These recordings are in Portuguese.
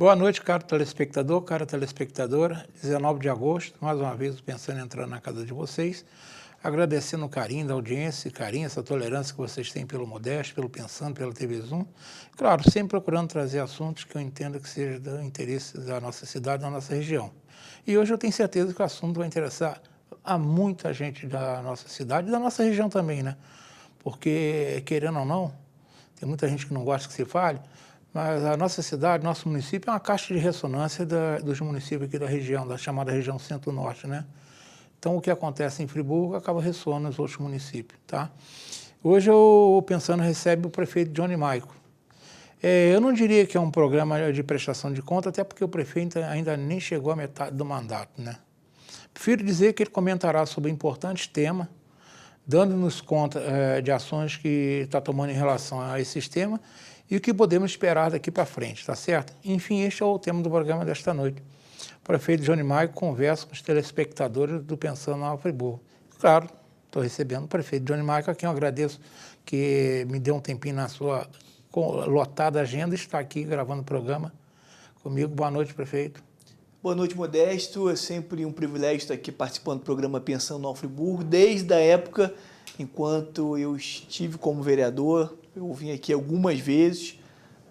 Boa noite, caro telespectador, cara telespectadora. 19 de agosto, mais uma vez pensando em entrar na casa de vocês, agradecendo o carinho da audiência, carinho, essa tolerância que vocês têm pelo Modesto, pelo Pensando, pela TV Zoom. Claro, sempre procurando trazer assuntos que eu entenda que sejam do interesse da nossa cidade, da nossa região. E hoje eu tenho certeza que o assunto vai interessar a muita gente da nossa cidade e da nossa região também, né? Porque, querendo ou não, tem muita gente que não gosta que se fale, mas a nossa cidade, nosso município é uma caixa de ressonância dos municípios aqui da região, da chamada região Centro-Norte, né? Então, o que acontece em Friburgo acaba ressoando nos outros municípios, tá? Hoje, o Pensando recebe o prefeito Johnny Maico. Eu não diria que é um programa de prestação de conta, até porque o prefeito ainda nem chegou à metade do mandato, né? Prefiro dizer que ele comentará sobre importantes temas, dando-nos conta de ações que está tomando em relação a esse tema e o que podemos esperar daqui para frente, tá certo? Enfim, este é o tema do programa desta noite. O prefeito Johnny Maico conversa com os telespectadores do Pensando Nova Friburgo. Claro, estou recebendo o prefeito Johnny Maico, a quem eu agradeço que me deu um tempinho na sua lotada agenda e está aqui gravando o programa comigo. Boa noite, prefeito. Boa noite, Modesto. É sempre um privilégio estar aqui participando do programa Pensando Nova Friburgo, desde a época enquanto eu estive como vereador. Eu vim aqui algumas vezes,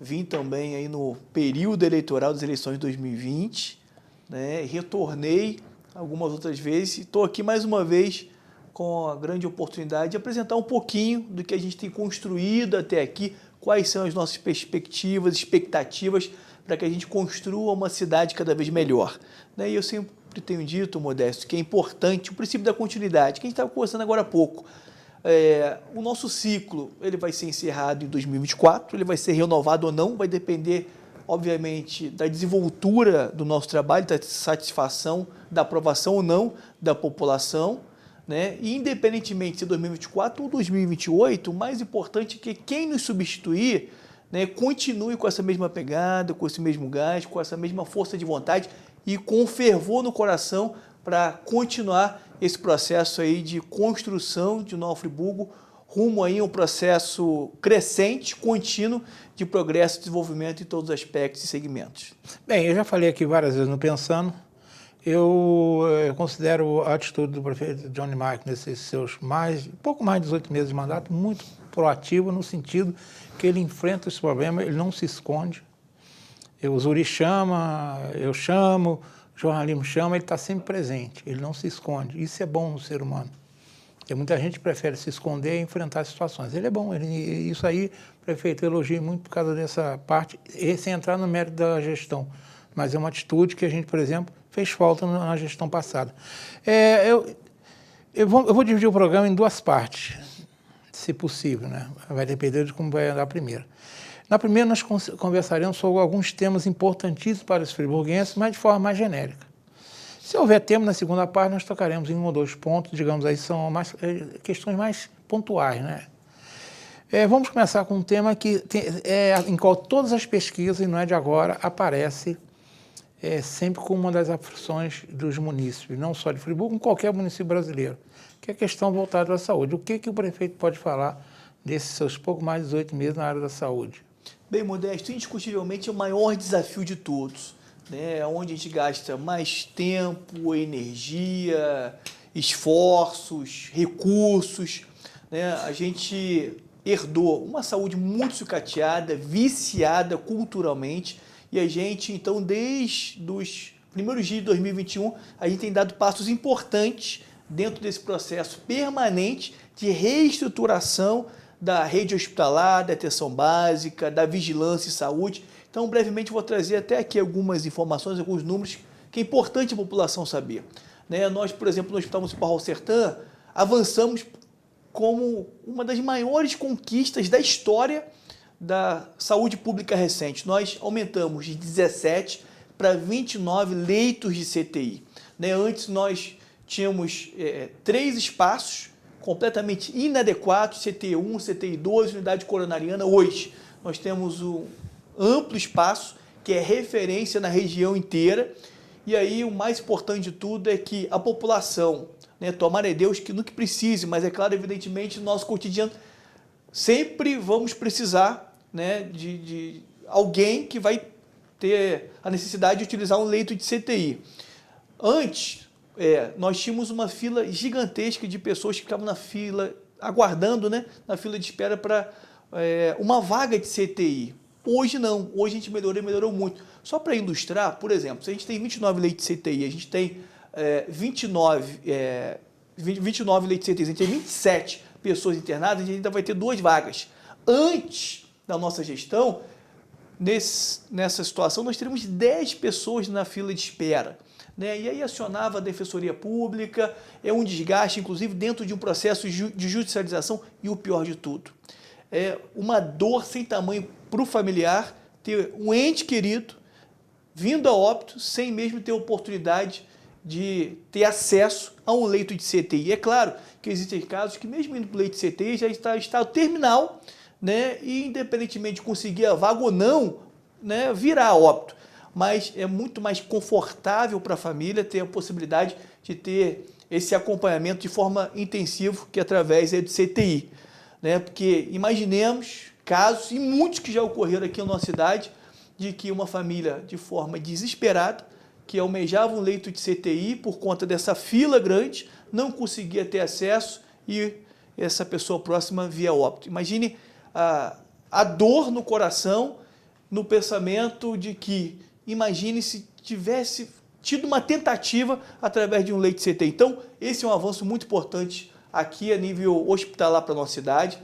vim também aí no período eleitoral das eleições de 2020, né? Retornei algumas outras vezes e estou aqui mais uma vez com a grande oportunidade de apresentar um pouquinho do que a gente tem construído até aqui, quais são as nossas perspectivas, expectativas para que a gente construa uma cidade cada vez melhor. E eu sempre tenho dito, Modesto, que é importante o princípio da continuidade, que a gente estava conversando agora há pouco. O nosso ciclo ele vai ser encerrado em 2024, ele vai ser renovado ou não, vai depender, obviamente, da desenvoltura do nosso trabalho, da satisfação, da aprovação ou não da população, né? E independentemente se 2024 ou 2028, o mais importante é que quem nos substituir, né, continue com essa mesma pegada, com esse mesmo gás, com essa mesma força de vontade e com fervor no coração para continuar esse processo aí de construção de Nova Friburgo rumo aí a um processo crescente, contínuo de progresso e desenvolvimento em todos os aspectos e segmentos. Bem, eu já falei aqui várias vezes no Pensando, eu considero a atitude do prefeito Johnny Maico nesses seus pouco mais de 18 meses de mandato muito proativo no sentido que ele enfrenta esse problema, ele não se esconde. O Zuri chama, eu chamo, o jornalismo chama, ele está sempre presente, ele não se esconde. Isso é bom no ser humano. Porque muita gente prefere se esconder e enfrentar situações. Ele é bom, isso aí, prefeito, eu elogio muito por causa dessa parte, sem entrar no mérito da gestão. Mas é uma atitude que a gente, por exemplo, fez falta na gestão passada. Eu vou dividir o programa em duas partes, se possível, né? Vai depender de como vai andar a primeira. Na primeira, nós conversaremos sobre alguns temas importantíssimos para os friburguenses, mas de forma mais genérica. Se houver tema, na segunda parte, nós tocaremos em um ou dois pontos, digamos aí, são questões mais pontuais, né? Vamos começar com um tema que em qual todas as pesquisas, e não é de agora, aparece sempre como uma das aflições dos munícipes, não só de Friburgo, em qualquer município brasileiro, que é a questão voltada à saúde. O que o prefeito pode falar desses seus pouco mais de 18 meses na área da saúde? Bem, Modesto, indiscutivelmente é o maior desafio de todos, né? Onde a gente gasta mais tempo, energia, esforços, recursos, né? A gente herdou uma saúde muito sucateada, viciada culturalmente, e a gente, então, desde os primeiros dias de 2021, a gente tem dado passos importantes dentro desse processo permanente de reestruturação da rede hospitalar, da atenção básica, da vigilância e saúde. Então, brevemente, vou trazer até aqui algumas informações, alguns números que é importante a população saber. Nós, por exemplo, no Hospital Municipal Raul Sertã, avançamos como uma das maiores conquistas da história da saúde pública recente. Nós aumentamos de 17 para 29 leitos de CTI. Antes nós tínhamos 3 espaços completamente inadequados, CTI 1, CTI 2, unidade coronariana. Hoje nós temos um amplo espaço que é referência na região inteira. E aí o mais importante de tudo é que a população, tomara Deus que no que precise, mas é claro, evidentemente, no nosso cotidiano sempre vamos precisar de alguém que vai ter a necessidade de utilizar um leito de CTI. Antes, nós tínhamos uma fila gigantesca de pessoas que ficavam na fila, aguardando, né, na fila de espera para uma vaga de CTI. Hoje não, hoje a gente melhorou muito. Só para ilustrar, por exemplo, se a gente tem 29 leitos de CTI, a gente tem 29 leitos de CTI, a gente tem 27 pessoas internadas, a gente ainda vai ter 2 vagas. Antes da nossa gestão, nessa situação, nós teríamos 10 pessoas na fila de espera, né? E aí acionava a Defensoria Pública, é um desgaste, inclusive, dentro de um processo de judicialização, e o pior de tudo, é uma dor sem tamanho para o familiar ter um ente querido vindo a óbito sem mesmo ter oportunidade de ter acesso a um leito de CTI. E é claro que existem casos que, mesmo indo para o leito de CTI, já está em estado terminal, né, e independentemente de conseguir a vaga ou não, né, virá a óbito. Mas é muito mais confortável para a família ter a possibilidade de ter esse acompanhamento de forma intensiva que através do CTI. Né? Porque imaginemos casos, e muitos que já ocorreram aqui na nossa cidade, de que uma família, de forma desesperada, que almejava um leito de CTI por conta dessa fila grande, não conseguia ter acesso e essa pessoa próxima via óbito. Imagine a dor no coração, no pensamento de que, imagine se tivesse tido uma tentativa através de um leito de CTI. Então, esse é um avanço muito importante aqui a nível hospitalar para a nossa cidade.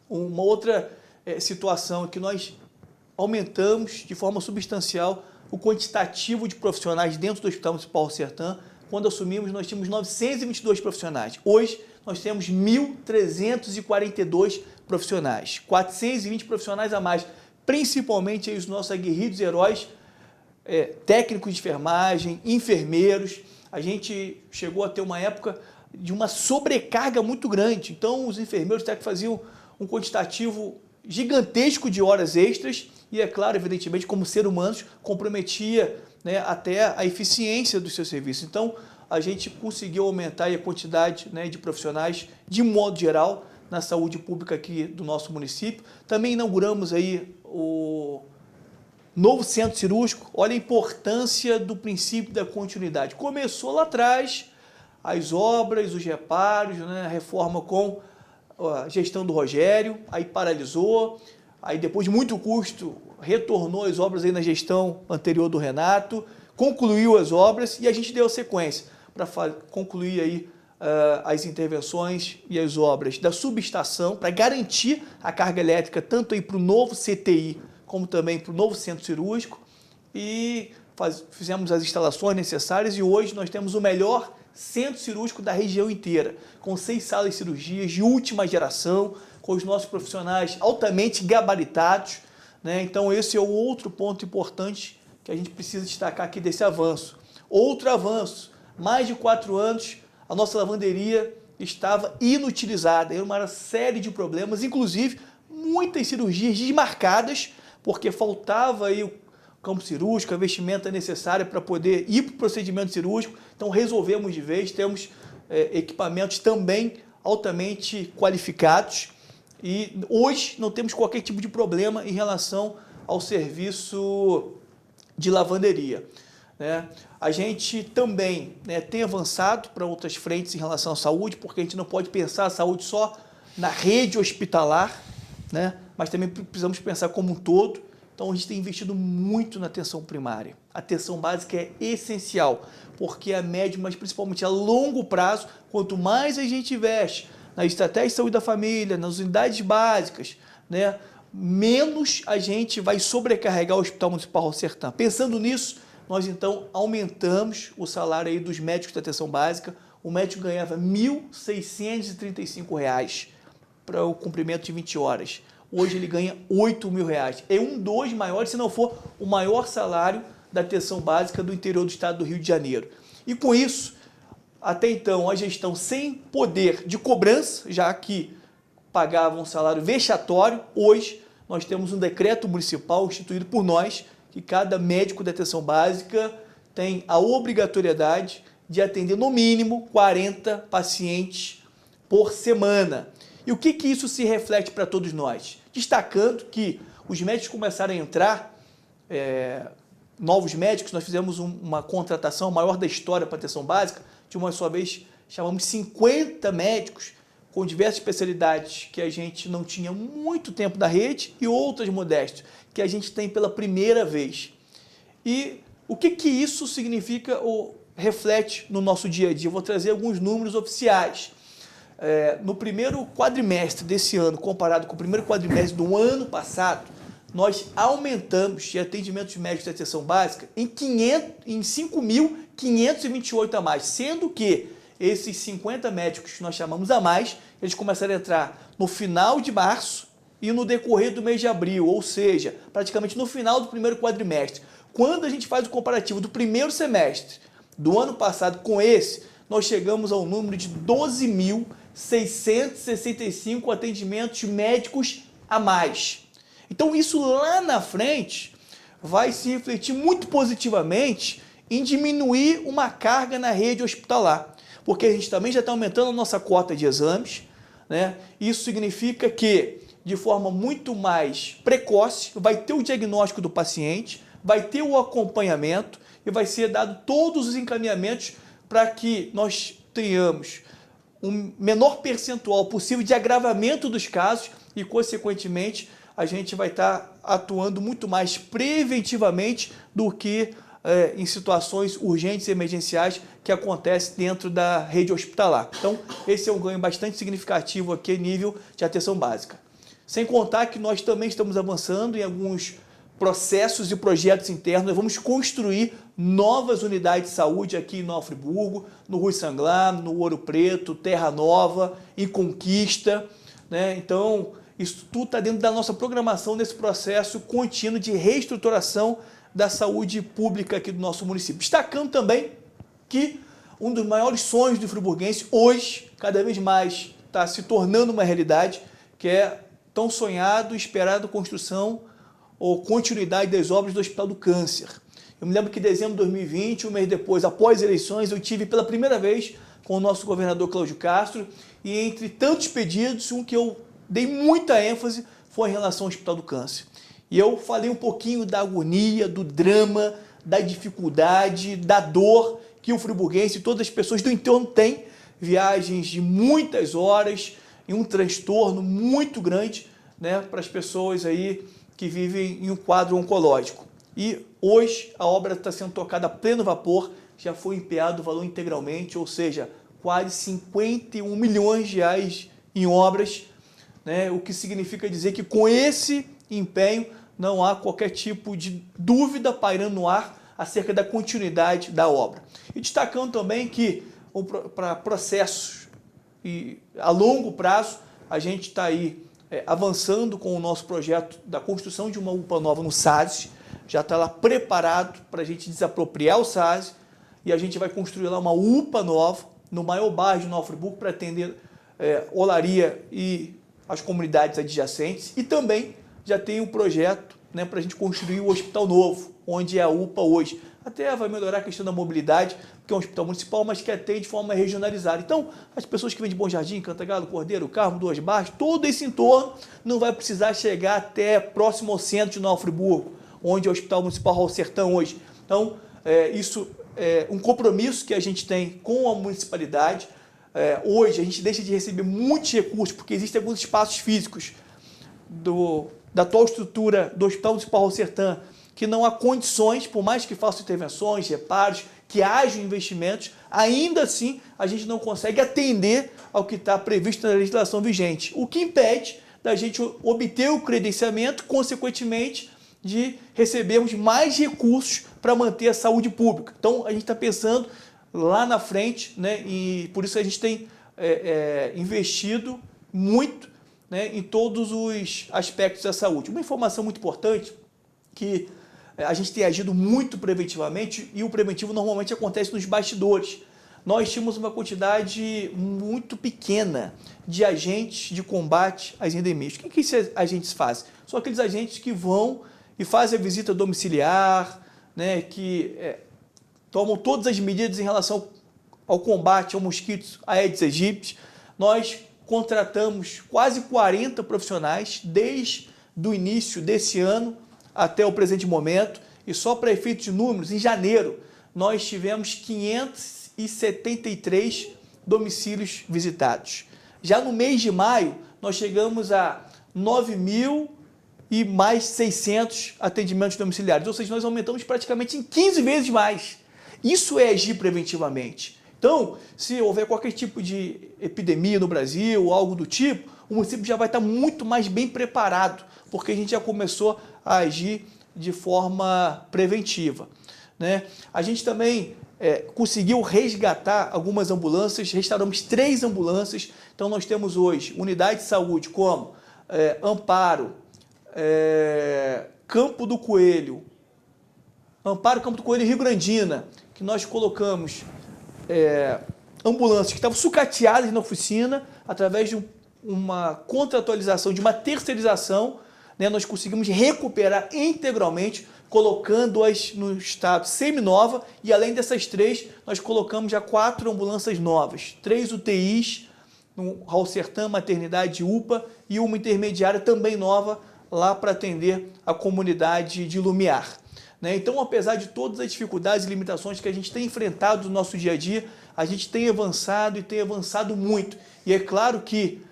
Uma outra situação é que nós aumentamos de forma substancial o quantitativo de profissionais dentro do Hospital Municipal Sertã. Quando assumimos, nós tínhamos 922 profissionais. Hoje, nós temos 1.342 profissionais, 420 profissionais a mais, principalmente os nossos aguerridos heróis, técnicos de enfermagem, enfermeiros. A gente chegou a ter uma época de uma sobrecarga muito grande. Então, os enfermeiros até que faziam um quantitativo gigantesco de horas extras e, é claro, evidentemente, como seres humanos, comprometia, né, até a eficiência dos seus serviços. Então, a gente conseguiu aumentar a quantidade, né, de profissionais, de modo geral, na saúde pública aqui do nosso município. Também inauguramos aí o novo centro cirúrgico. Olha a importância do princípio da continuidade. Começou lá atrás, as obras, os reparos, né, a reforma com a gestão do Rogério, aí paralisou, aí depois de muito custo, retornou as obras aí na gestão anterior do Renato, concluiu as obras e a gente deu sequência para concluir aí as intervenções e as obras da subestação para garantir a carga elétrica tanto aí para o novo CTI como também para o novo centro cirúrgico, e fizemos as instalações necessárias e hoje nós temos o melhor centro cirúrgico da região inteira, com 6 salas de cirurgias de última geração, com os nossos profissionais altamente gabaritados, né? Então esse é o outro ponto importante que a gente precisa destacar aqui desse avanço. Outro avanço, mais de 4 anos, a nossa lavanderia estava inutilizada, era uma série de problemas, inclusive muitas cirurgias desmarcadas, porque faltava aí o campo cirúrgico, a vestimenta necessária para poder ir para o procedimento cirúrgico. Então resolvemos de vez, temos equipamentos também altamente qualificados e hoje não temos qualquer tipo de problema em relação ao serviço de lavanderia, né? A gente também, né, tem avançado para outras frentes em relação à saúde, porque a gente não pode pensar a saúde só na rede hospitalar, né, mas também precisamos pensar como um todo. Então, a gente tem investido muito na atenção primária. A atenção básica é essencial, porque a médio, mas principalmente a longo prazo, quanto mais a gente investe na estratégia de saúde da família, nas unidades básicas, né, menos a gente vai sobrecarregar o Hospital Municipal Sertã. Pensando nisso, nós então aumentamos o salário aí dos médicos da atenção básica. O médico ganhava R$ 1.635 para o cumprimento de 20 horas. Hoje ele ganha R$ 8.000. É um dos maiores, se não for o maior salário da atenção básica do interior do estado do Rio de Janeiro. E com isso, até então, a gestão sem poder de cobrança, já que pagava um salário vexatório, hoje nós temos um decreto municipal instituído por nós, que cada médico da atenção básica tem a obrigatoriedade de atender no mínimo 40 pacientes por semana. E o que isso se reflete para todos nós? Destacando que os médicos começaram a entrar novos médicos, nós fizemos uma contratação maior da história para atenção básica, de uma só vez chamamos 50 médicos com diversas especialidades que a gente não tinha muito tempo na rede e outras modestas que a gente tem pela primeira vez. E o que isso significa ou reflete no nosso dia a dia? Eu vou trazer alguns números oficiais. No primeiro quadrimestre desse ano, comparado com o primeiro quadrimestre do ano passado, nós aumentamos de atendimentos médicos de atenção básica em 5.528 a mais, sendo que esses 50 médicos que nós chamamos a mais, eles começaram a entrar no final de março e no decorrer do mês de abril, ou seja, praticamente no final do primeiro quadrimestre. Quando a gente faz o comparativo do primeiro semestre do ano passado com esse, nós chegamos ao número de 12.665 atendimentos médicos a mais. Então isso lá na frente vai se refletir muito positivamente em diminuir uma carga na rede hospitalar, porque a gente também já está aumentando a nossa cota de exames, né? Isso significa que, de forma muito mais precoce, vai ter o diagnóstico do paciente, vai ter o acompanhamento e vai ser dado todos os encaminhamentos para que nós tenhamos um menor percentual possível de agravamento dos casos e, consequentemente, a gente vai estar atuando muito mais preventivamente do que em situações urgentes e emergenciais que acontecem dentro da rede hospitalar. Então, esse é um ganho bastante significativo aqui a nível de atenção básica. Sem contar que nós também estamos avançando em alguns processos e projetos internos. Nós vamos construir novas unidades de saúde aqui em Nova Friburgo, no Rui Sanglar, no Ouro Preto, Terra Nova, em Conquista, né? Então, isso tudo está dentro da nossa programação nesse processo contínuo de reestruturação da saúde pública aqui do nosso município. Destacando também que um dos maiores sonhos do friburguense hoje, cada vez mais, está se tornando uma realidade, que é tão sonhado e esperado construção ou continuidade das obras do Hospital do Câncer. Eu me lembro que em dezembro de 2020, um mês depois, após as eleições, eu tive pela primeira vez com o nosso governador Cláudio Castro, e entre tantos pedidos, um que eu dei muita ênfase foi em relação ao Hospital do Câncer. E eu falei um pouquinho da agonia, do drama, da dificuldade, da dor que o friburguense e todas as pessoas do entorno têm, viagens de muitas horas e um transtorno muito grande, né, para as pessoas aí que vivem em um quadro oncológico. E hoje a obra está sendo tocada a pleno vapor, já foi empenhado o valor integralmente, ou seja, quase 51 milhões de reais em obras, né, o que significa dizer que com esse empenho não há qualquer tipo de dúvida pairando no ar acerca da continuidade da obra. E destacando também que para processos e a longo prazo, a gente está aí avançando com o nosso projeto da construção de uma UPA nova no SASE, já está lá preparado para a gente desapropriar o SASE e a gente vai construir lá uma UPA nova no maior bairro de Nova Friburgo para atender Olaria e as comunidades adjacentes, e também já tem um projeto, né, para a gente construir o Hospital Novo, onde é a UPA hoje. Até vai melhorar a questão da mobilidade, porque é um hospital municipal, mas que atende de forma regionalizada. Então, as pessoas que vêm de Bom Jardim, Cantagalo, Cordeiro, Carmo, Duas Barras, todo esse entorno não vai precisar chegar até próximo ao centro de Nova Friburgo, onde é o Hospital Municipal Raul Sertão hoje. Então, isso é um compromisso que a gente tem com a municipalidade. Hoje a gente deixa de receber muitos recursos, porque existem alguns espaços físicos da atual estrutura do Hospital Municipal Raul Sertão que não há condições, por mais que façam intervenções, reparos, que hajam investimentos, ainda assim a gente não consegue atender ao que está previsto na legislação vigente, o que impede da gente obter o credenciamento, consequentemente, de recebermos mais recursos para manter a saúde pública. Então, a gente está pensando lá na frente, né, e por isso a gente tem investido muito, né, em todos os aspectos da saúde. Uma informação muito importante, que a gente tem agido muito preventivamente, e o preventivo normalmente acontece nos bastidores. Nós tínhamos uma quantidade muito pequena de agentes de combate às endemias. O que esses agentes fazem? São aqueles agentes que vão e fazem a visita domiciliar, né, que tomam todas as medidas em relação ao combate ao mosquito Aedes aegypti. Nós contratamos quase 40 profissionais desde o início desse ano até o presente momento, E só para efeito de números, em janeiro, nós tivemos 573 domicílios visitados. Já no mês de maio, nós chegamos a 9.000 e mais 600 atendimentos domiciliares. Ou seja, nós aumentamos praticamente em 15 vezes mais. Isso é agir preventivamente. Então, se houver qualquer tipo de epidemia no Brasil ou algo do tipo, o município já vai estar muito mais bem preparado, porque a gente já começou a agir de forma preventiva, né? A gente também conseguiu resgatar algumas ambulâncias, restauramos 3 ambulâncias, então nós temos hoje unidade de saúde como Amparo, Campo do Coelho e Rio Grandina, que nós colocamos ambulâncias que estavam sucateadas na oficina, através de uma contratualização, de uma terceirização, né, nós conseguimos recuperar integralmente, colocando-as no estado seminova, e além dessas 3, nós colocamos já 4 ambulâncias novas, 3 UTIs, no Raul Sertã, maternidade UPA, e uma intermediária também nova, lá para atender a comunidade de Lumiar. Né? Então, apesar de todas as dificuldades e limitações que a gente tem enfrentado no nosso dia a dia, a gente tem avançado e tem avançado muito. E é claro que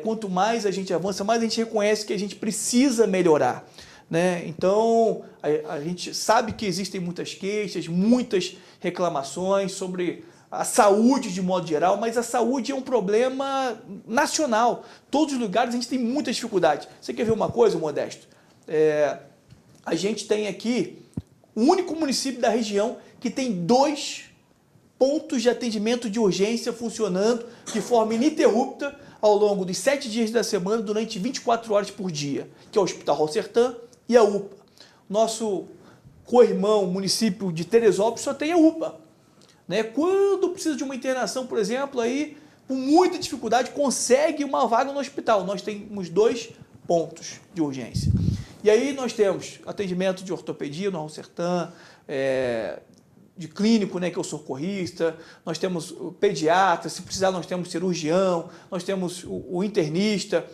quanto mais a gente avança, mais a gente reconhece que a gente precisa melhorar, né? Então, a gente sabe que existem muitas queixas, muitas reclamações sobre a saúde de modo geral, mas a saúde é um problema nacional. Todos os lugares a gente tem muita dificuldade. Você quer ver uma coisa, Modesto? A gente tem aqui o único município da região que tem 2 pontos de atendimento de urgência funcionando de forma ininterrupta ao longo dos 7 dias da semana, durante 24 horas por dia, que é o Hospital Raul Sertã e a UPA. Nosso co-irmão, município de Teresópolis, só tem a UPA. Né? Quando precisa de uma internação, por exemplo, aí, com muita dificuldade, consegue uma vaga no hospital. Nós temos 2 pontos de urgência. E aí nós temos atendimento de ortopedia no Raul Sertã, de clínico, né, que é o socorrista, nós temos o pediatra, se precisar nós temos cirurgião, nós temos o internista.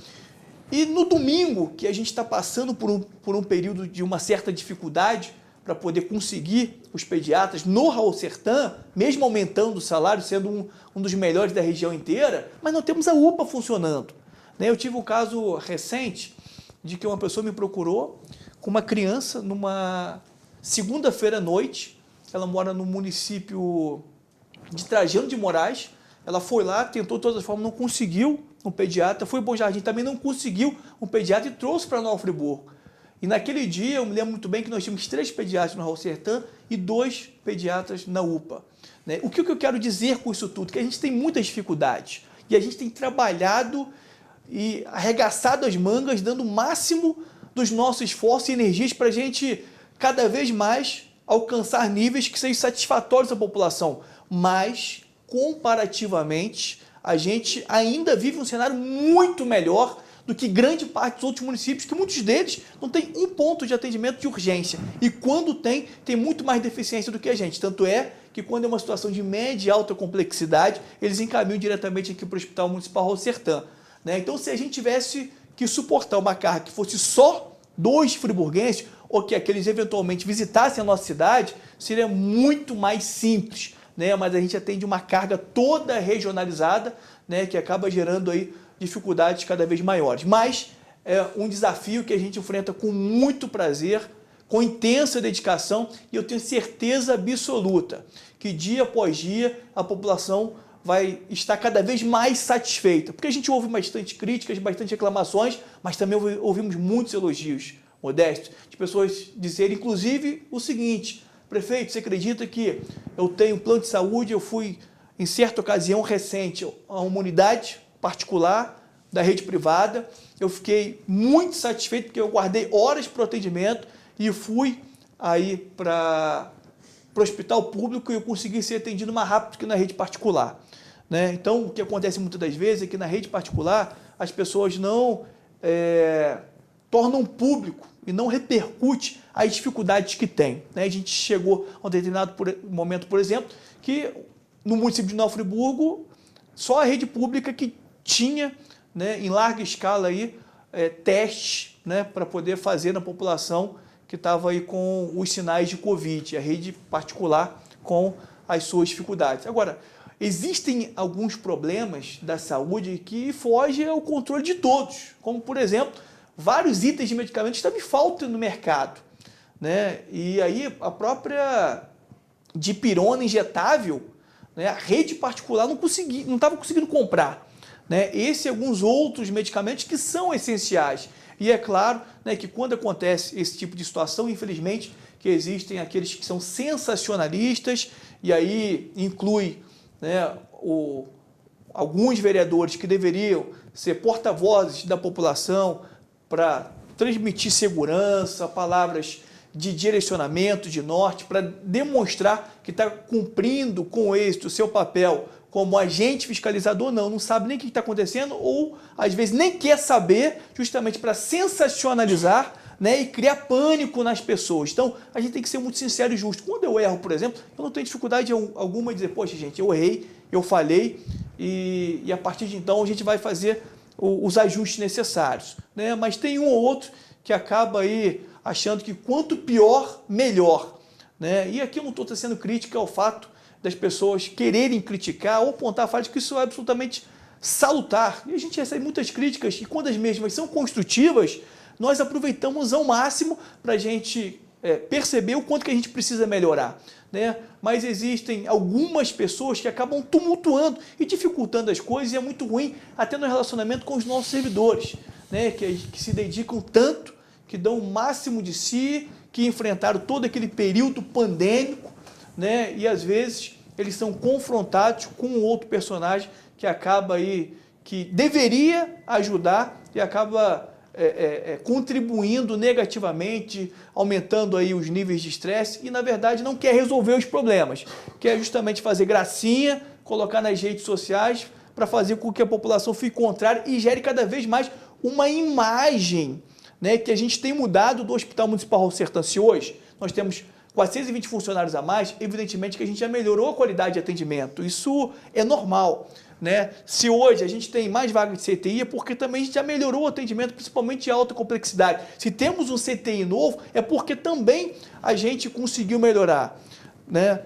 E no domingo, que a gente está passando por um período de uma certa dificuldade para poder conseguir os pediatras no Raul Sertã, mesmo aumentando o salário, sendo um dos melhores da região inteira, mas não temos a UPA funcionando. Né? Eu tive um caso recente de que uma pessoa me procurou com uma criança numa segunda-feira à noite. Ela mora no município de Trajano de Moraes. Ela foi lá, tentou de todas as formas, não conseguiu um pediatra. Foi Bom Jardim, também não conseguiu um pediatra e trouxe para Nova Friburgo. E naquele dia, eu me lembro muito bem que nós tínhamos 3 pediatras no Raul Sertã e 2 pediatras na UPA. Né? O que eu quero dizer com isso tudo? Que a gente tem muitas dificuldades e a gente tem trabalhado e arregaçado as mangas, dando o máximo dos nossos esforços e energias para a gente cada vez mais alcançar níveis que sejam satisfatórios à população, mas, comparativamente, a gente ainda vive um cenário muito melhor do que grande parte dos outros municípios, que muitos deles não tem um ponto de atendimento de urgência, e quando tem muito mais deficiência do que a gente. Tanto é que quando é uma situação de média e alta complexidade, eles encaminham diretamente aqui para o Hospital Municipal Raul Sertã. Né? Então, se a gente tivesse que suportar uma carga que fosse só 2 friburguenses, ou que aqueles eventualmente visitassem a nossa cidade, seria muito mais simples, né? Mas a gente atende uma carga toda regionalizada, né? Que acaba gerando aí dificuldades cada vez maiores. Mas é um desafio que a gente enfrenta com muito prazer, com intensa dedicação, e eu tenho certeza absoluta que dia após dia a população vai estar cada vez mais satisfeita, porque a gente ouve bastante críticas, bastante reclamações, mas também ouvimos muitos elogios, Modesto, de pessoas dizerem, inclusive, o seguinte: prefeito, você acredita que eu tenho plano de saúde, eu fui, em certa ocasião recente, a uma unidade particular da rede privada, eu fiquei muito satisfeito porque eu guardei horas para o atendimento e fui aí para o hospital público e eu consegui ser atendido mais rápido que na rede particular. Né? Então, o que acontece muitas das vezes é que na rede particular as pessoas não tornam público e não repercute as dificuldades que tem. Né? A gente chegou a um determinado momento, por exemplo, que no município de Nova Friburgo, só a rede pública que tinha, né, em larga escala aí, testes, né, para poder fazer na população que estava aí com os sinais de Covid, a rede particular com as suas dificuldades. Agora, existem alguns problemas da saúde que fogem ao controle de todos, como, por exemplo, vários itens de medicamentos estavam em falta no mercado, né? E aí a própria dipirona injetável, né, a rede particular não estava conseguindo comprar, né? Esse e alguns outros medicamentos que são essenciais. E é claro, né, que quando acontece esse tipo de situação, infelizmente, que existem aqueles que são sensacionalistas, e aí inclui, né, alguns vereadores que deveriam ser porta-vozes da população para transmitir segurança, palavras de direcionamento, de norte, para demonstrar que está cumprindo com êxito o seu papel como agente fiscalizador, não sabe nem o que está acontecendo ou, às vezes, nem quer saber, justamente para sensacionalizar, né, e criar pânico nas pessoas. Então, a gente tem que ser muito sincero e justo. Quando eu erro, por exemplo, eu não tenho dificuldade alguma de dizer, poxa, gente, eu errei, eu falhei, e a partir de então a gente vai fazer os ajustes necessários, né? Mas tem um ou outro que acaba aí achando que quanto pior, melhor, né? E aqui eu não estou sendo crítica ao fato das pessoas quererem criticar ou apontar falhas, que isso é absolutamente salutar. E a gente recebe muitas críticas, e quando as mesmas são construtivas, nós aproveitamos ao máximo para a gente perceber o quanto que a gente precisa melhorar, né? Mas existem algumas pessoas que acabam tumultuando e dificultando as coisas, e é muito ruim até no relacionamento com os nossos servidores, né? Que se dedicam tanto, que dão o máximo de si, que enfrentaram todo aquele período pandêmico, né? E às vezes eles são confrontados com um outro personagem que acaba aí, que deveria ajudar e acaba contribuindo negativamente, aumentando aí os níveis de estresse e, na verdade, não quer resolver os problemas, quer justamente fazer gracinha, colocar nas redes sociais para fazer com que a população fique contrária e gere cada vez mais uma imagem, né, que a gente tem mudado do Hospital Municipal Raul Sertã. Se hoje nós temos 420 funcionários a mais, evidentemente que a gente já melhorou a qualidade de atendimento, isso é normal, né? Se hoje a gente tem mais vagas de CTI é porque também a gente já melhorou o atendimento, principalmente de alta complexidade. Se temos um CTI novo é porque também a gente conseguiu melhorar, né?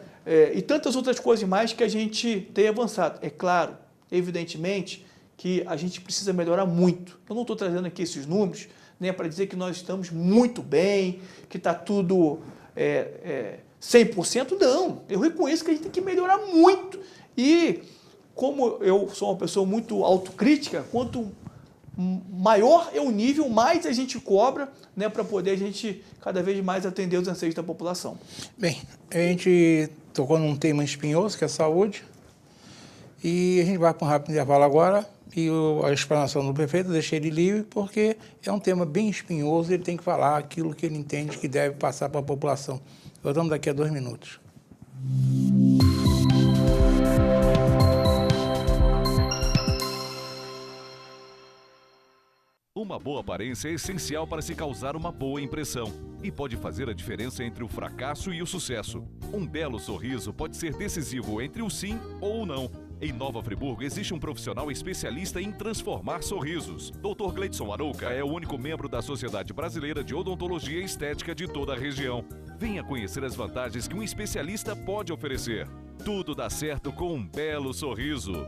E tantas outras coisas mais que a gente tem avançado. É claro, evidentemente, que a gente precisa melhorar muito. Eu não estou trazendo aqui esses números, né, para dizer que nós estamos muito bem, que está tudo 100%, não. Eu reconheço que a gente tem que melhorar muito. E como eu sou uma pessoa muito autocrítica, quanto maior é o nível, mais a gente cobra, né, para poder a gente cada vez mais atender os anseios da população. Bem, a gente tocou num tema espinhoso, que é a saúde, e a gente vai para um rápido intervalo agora, e a explanação do prefeito eu deixei ele livre, porque é um tema bem espinhoso, ele tem que falar aquilo que ele entende que deve passar para a população. Voltamos daqui a 2 minutos. Uma boa aparência é essencial para se causar uma boa impressão e pode fazer a diferença entre o fracasso e o sucesso. Um belo sorriso pode ser decisivo entre o sim ou o não. Em Nova Friburgo existe um profissional especialista em transformar sorrisos. Dr. Gleidson Arouca é o único membro da Sociedade Brasileira de Odontologia e Estética de toda a região. Venha conhecer as vantagens que um especialista pode oferecer. Tudo dá certo com um belo sorriso.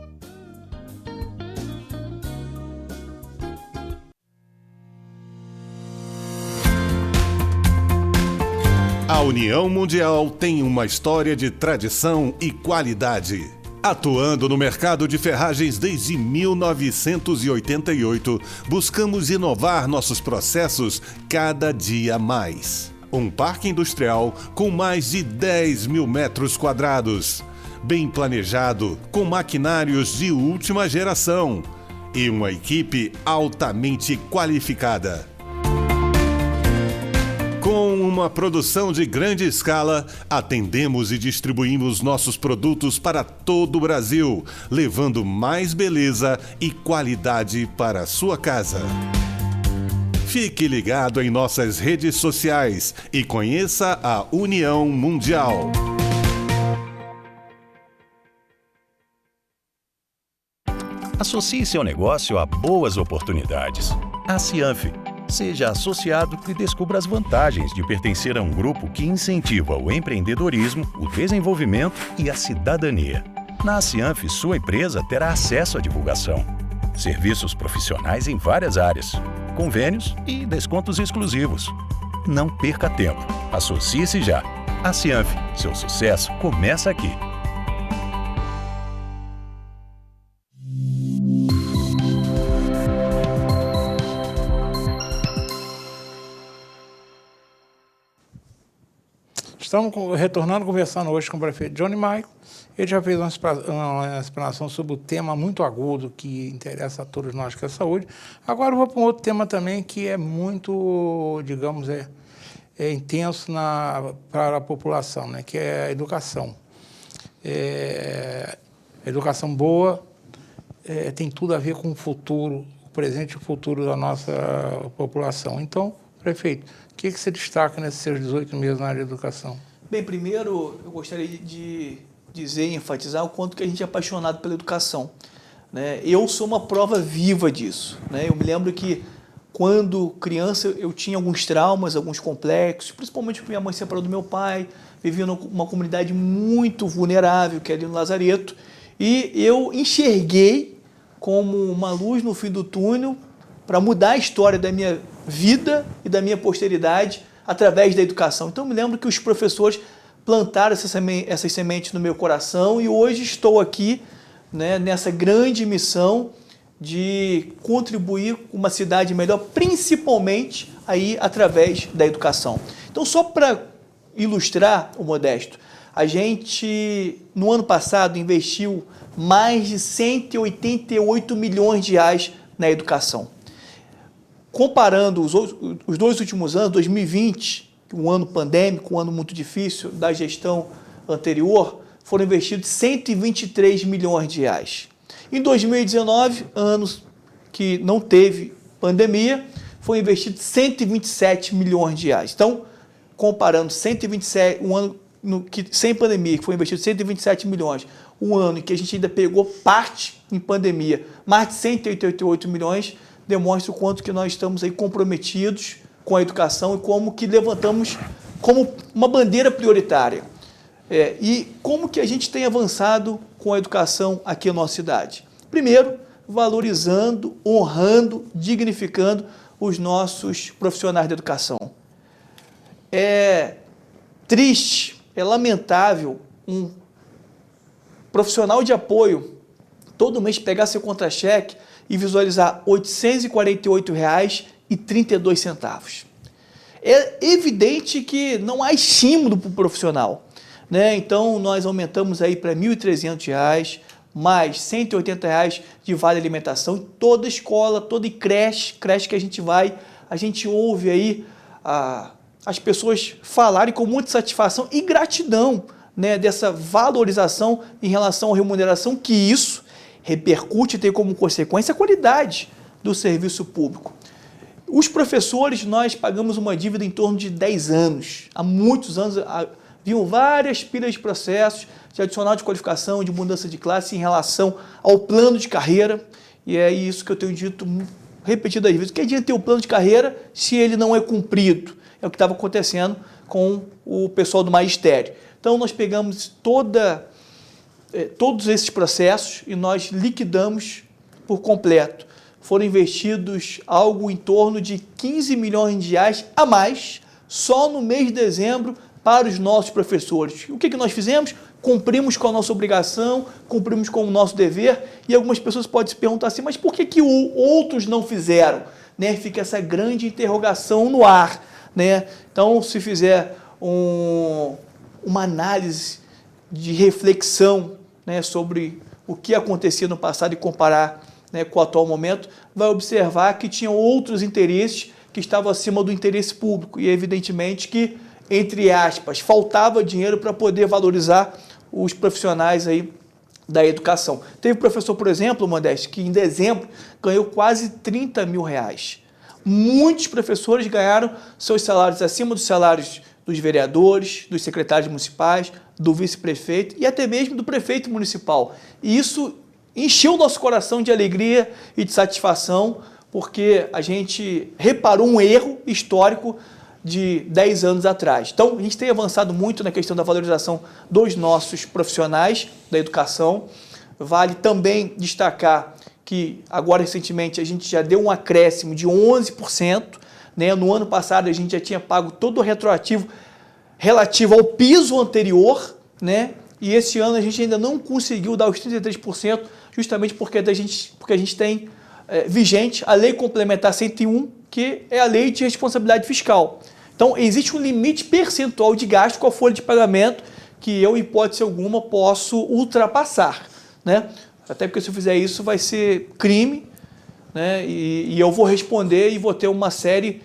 A União Mundial tem uma história de tradição e qualidade. Atuando no mercado de ferragens desde 1988, buscamos inovar nossos processos cada dia mais. Um parque industrial com mais de 10 mil metros quadrados, bem planejado, com maquinários de última geração e uma equipe altamente qualificada. Com uma produção de grande escala, atendemos e distribuímos nossos produtos para todo o Brasil, levando mais beleza e qualidade para a sua casa. Fique ligado em nossas redes sociais e conheça a União Mundial. Associe seu negócio a boas oportunidades. A Cianf, Seja associado e descubra as vantagens de pertencer a um grupo que incentiva o empreendedorismo, o desenvolvimento e a cidadania. Na Acianf, sua empresa terá acesso à divulgação, serviços profissionais em várias áreas, convênios e descontos exclusivos. Não perca tempo. Associe-se já. Acianf, seu sucesso começa aqui. Estamos retornando, conversando hoje com o prefeito Johnny Michael. Ele já fez uma explanação sobre o tema muito agudo que interessa a todos nós, que é a saúde. Agora eu vou para um outro tema também que é muito, digamos, intenso para a população, né? Que é a educação. Educação boa tem tudo a ver com o futuro, o presente e o futuro da nossa população. Então, prefeito, o que você destaca nesses seus 18 meses na área de educação? Bem, primeiro eu gostaria de dizer e enfatizar o quanto que a gente é apaixonado pela educação, né? Eu sou uma prova viva disso, né? Eu me lembro que quando criança eu tinha alguns traumas, alguns complexos, principalmente porque minha mãe se separou do meu pai, vivia numa comunidade muito vulnerável, que é ali no Lazareto, e eu enxerguei como uma luz no fim do túnel para mudar a história da minha vida e da minha posteridade através da educação. Então, eu me lembro que os professores plantaram essas sementes no meu coração e hoje estou aqui, né, nessa grande missão de contribuir com uma cidade melhor, principalmente aí através da educação. Então, só para ilustrar o Modesto, a gente, no ano passado, investiu mais de 188 milhões de reais na educação. Comparando os dois últimos anos, 2020, um ano pandêmico, um ano muito difícil da gestão anterior, foram investidos 123 milhões de reais. Em 2019, anos que não teve pandemia, foi investido 127 milhões de reais. Então, comparando 127, um ano sem pandemia, que foi investido 127 milhões, um ano em que a gente ainda pegou parte em pandemia, mais de 188 milhões, demonstra o quanto que nós estamos aí comprometidos com a educação e como que levantamos como uma bandeira prioritária. E como que a gente tem avançado com a educação aqui na nossa cidade? Primeiro, valorizando, honrando, dignificando os nossos profissionais da educação. É triste, é lamentável um profissional de apoio todo mês pegar seu contra-cheque e visualizar R$ 848,32. É evidente que não há estímulo para o profissional, né? Então, nós aumentamos aí para R$ 1.300, mais R$ 180 de vale alimentação em toda escola, toda creche que a gente vai, a gente ouve aí as pessoas falarem com muita satisfação e gratidão, né, dessa valorização em relação à remuneração, que isso repercute e tem como consequência a qualidade do serviço público. Os professores, nós pagamos uma dívida em torno de 10 anos. Há muitos anos haviam várias pilhas de processos de adicional de qualificação, de mudança de classe em relação ao plano de carreira. E é isso que eu tenho dito repetidas vezes. Que adianta ter o plano de carreira se ele não é cumprido? É o que estava acontecendo com o pessoal do magistério. Então, nós pegamos todos esses processos e nós liquidamos por completo. Foram investidos algo em torno de 15 milhões de reais a mais só no mês de dezembro para os nossos professores. O que nós fizemos? Cumprimos com a nossa obrigação, cumprimos com o nosso dever, e algumas pessoas podem se perguntar assim, mas por que outros não fizeram? Né? Fica essa grande interrogação no ar, né? Então, se fizer uma análise de reflexão, né, sobre o que acontecia no passado e comparar, né, com o atual momento, vai observar que tinham outros interesses que estavam acima do interesse público e, evidentemente, que, entre aspas, faltava dinheiro para poder valorizar os profissionais aí da educação. Teve professor, por exemplo, Modesto, que em dezembro ganhou quase 30 mil reais. Muitos professores ganharam seus salários acima dos salários dos vereadores, dos secretários municipais, do vice-prefeito e até mesmo do prefeito municipal. E isso encheu o nosso coração de alegria e de satisfação, porque a gente reparou um erro histórico de 10 anos atrás. Então, a gente tem avançado muito na questão da valorização dos nossos profissionais da educação. Vale também destacar que, agora recentemente, a gente já deu um acréscimo de 11%. Né? No ano passado, a gente já tinha pago todo o retroativo relativo ao piso anterior, né? E esse ano a gente ainda não conseguiu dar os 33%, justamente porque a gente tem vigente a Lei Complementar 101, que é a Lei de Responsabilidade Fiscal. Então, existe um limite percentual de gasto com a folha de pagamento que eu, em hipótese alguma, posso ultrapassar. Né? Até porque se eu fizer isso vai ser crime, né? E eu vou responder e vou ter uma série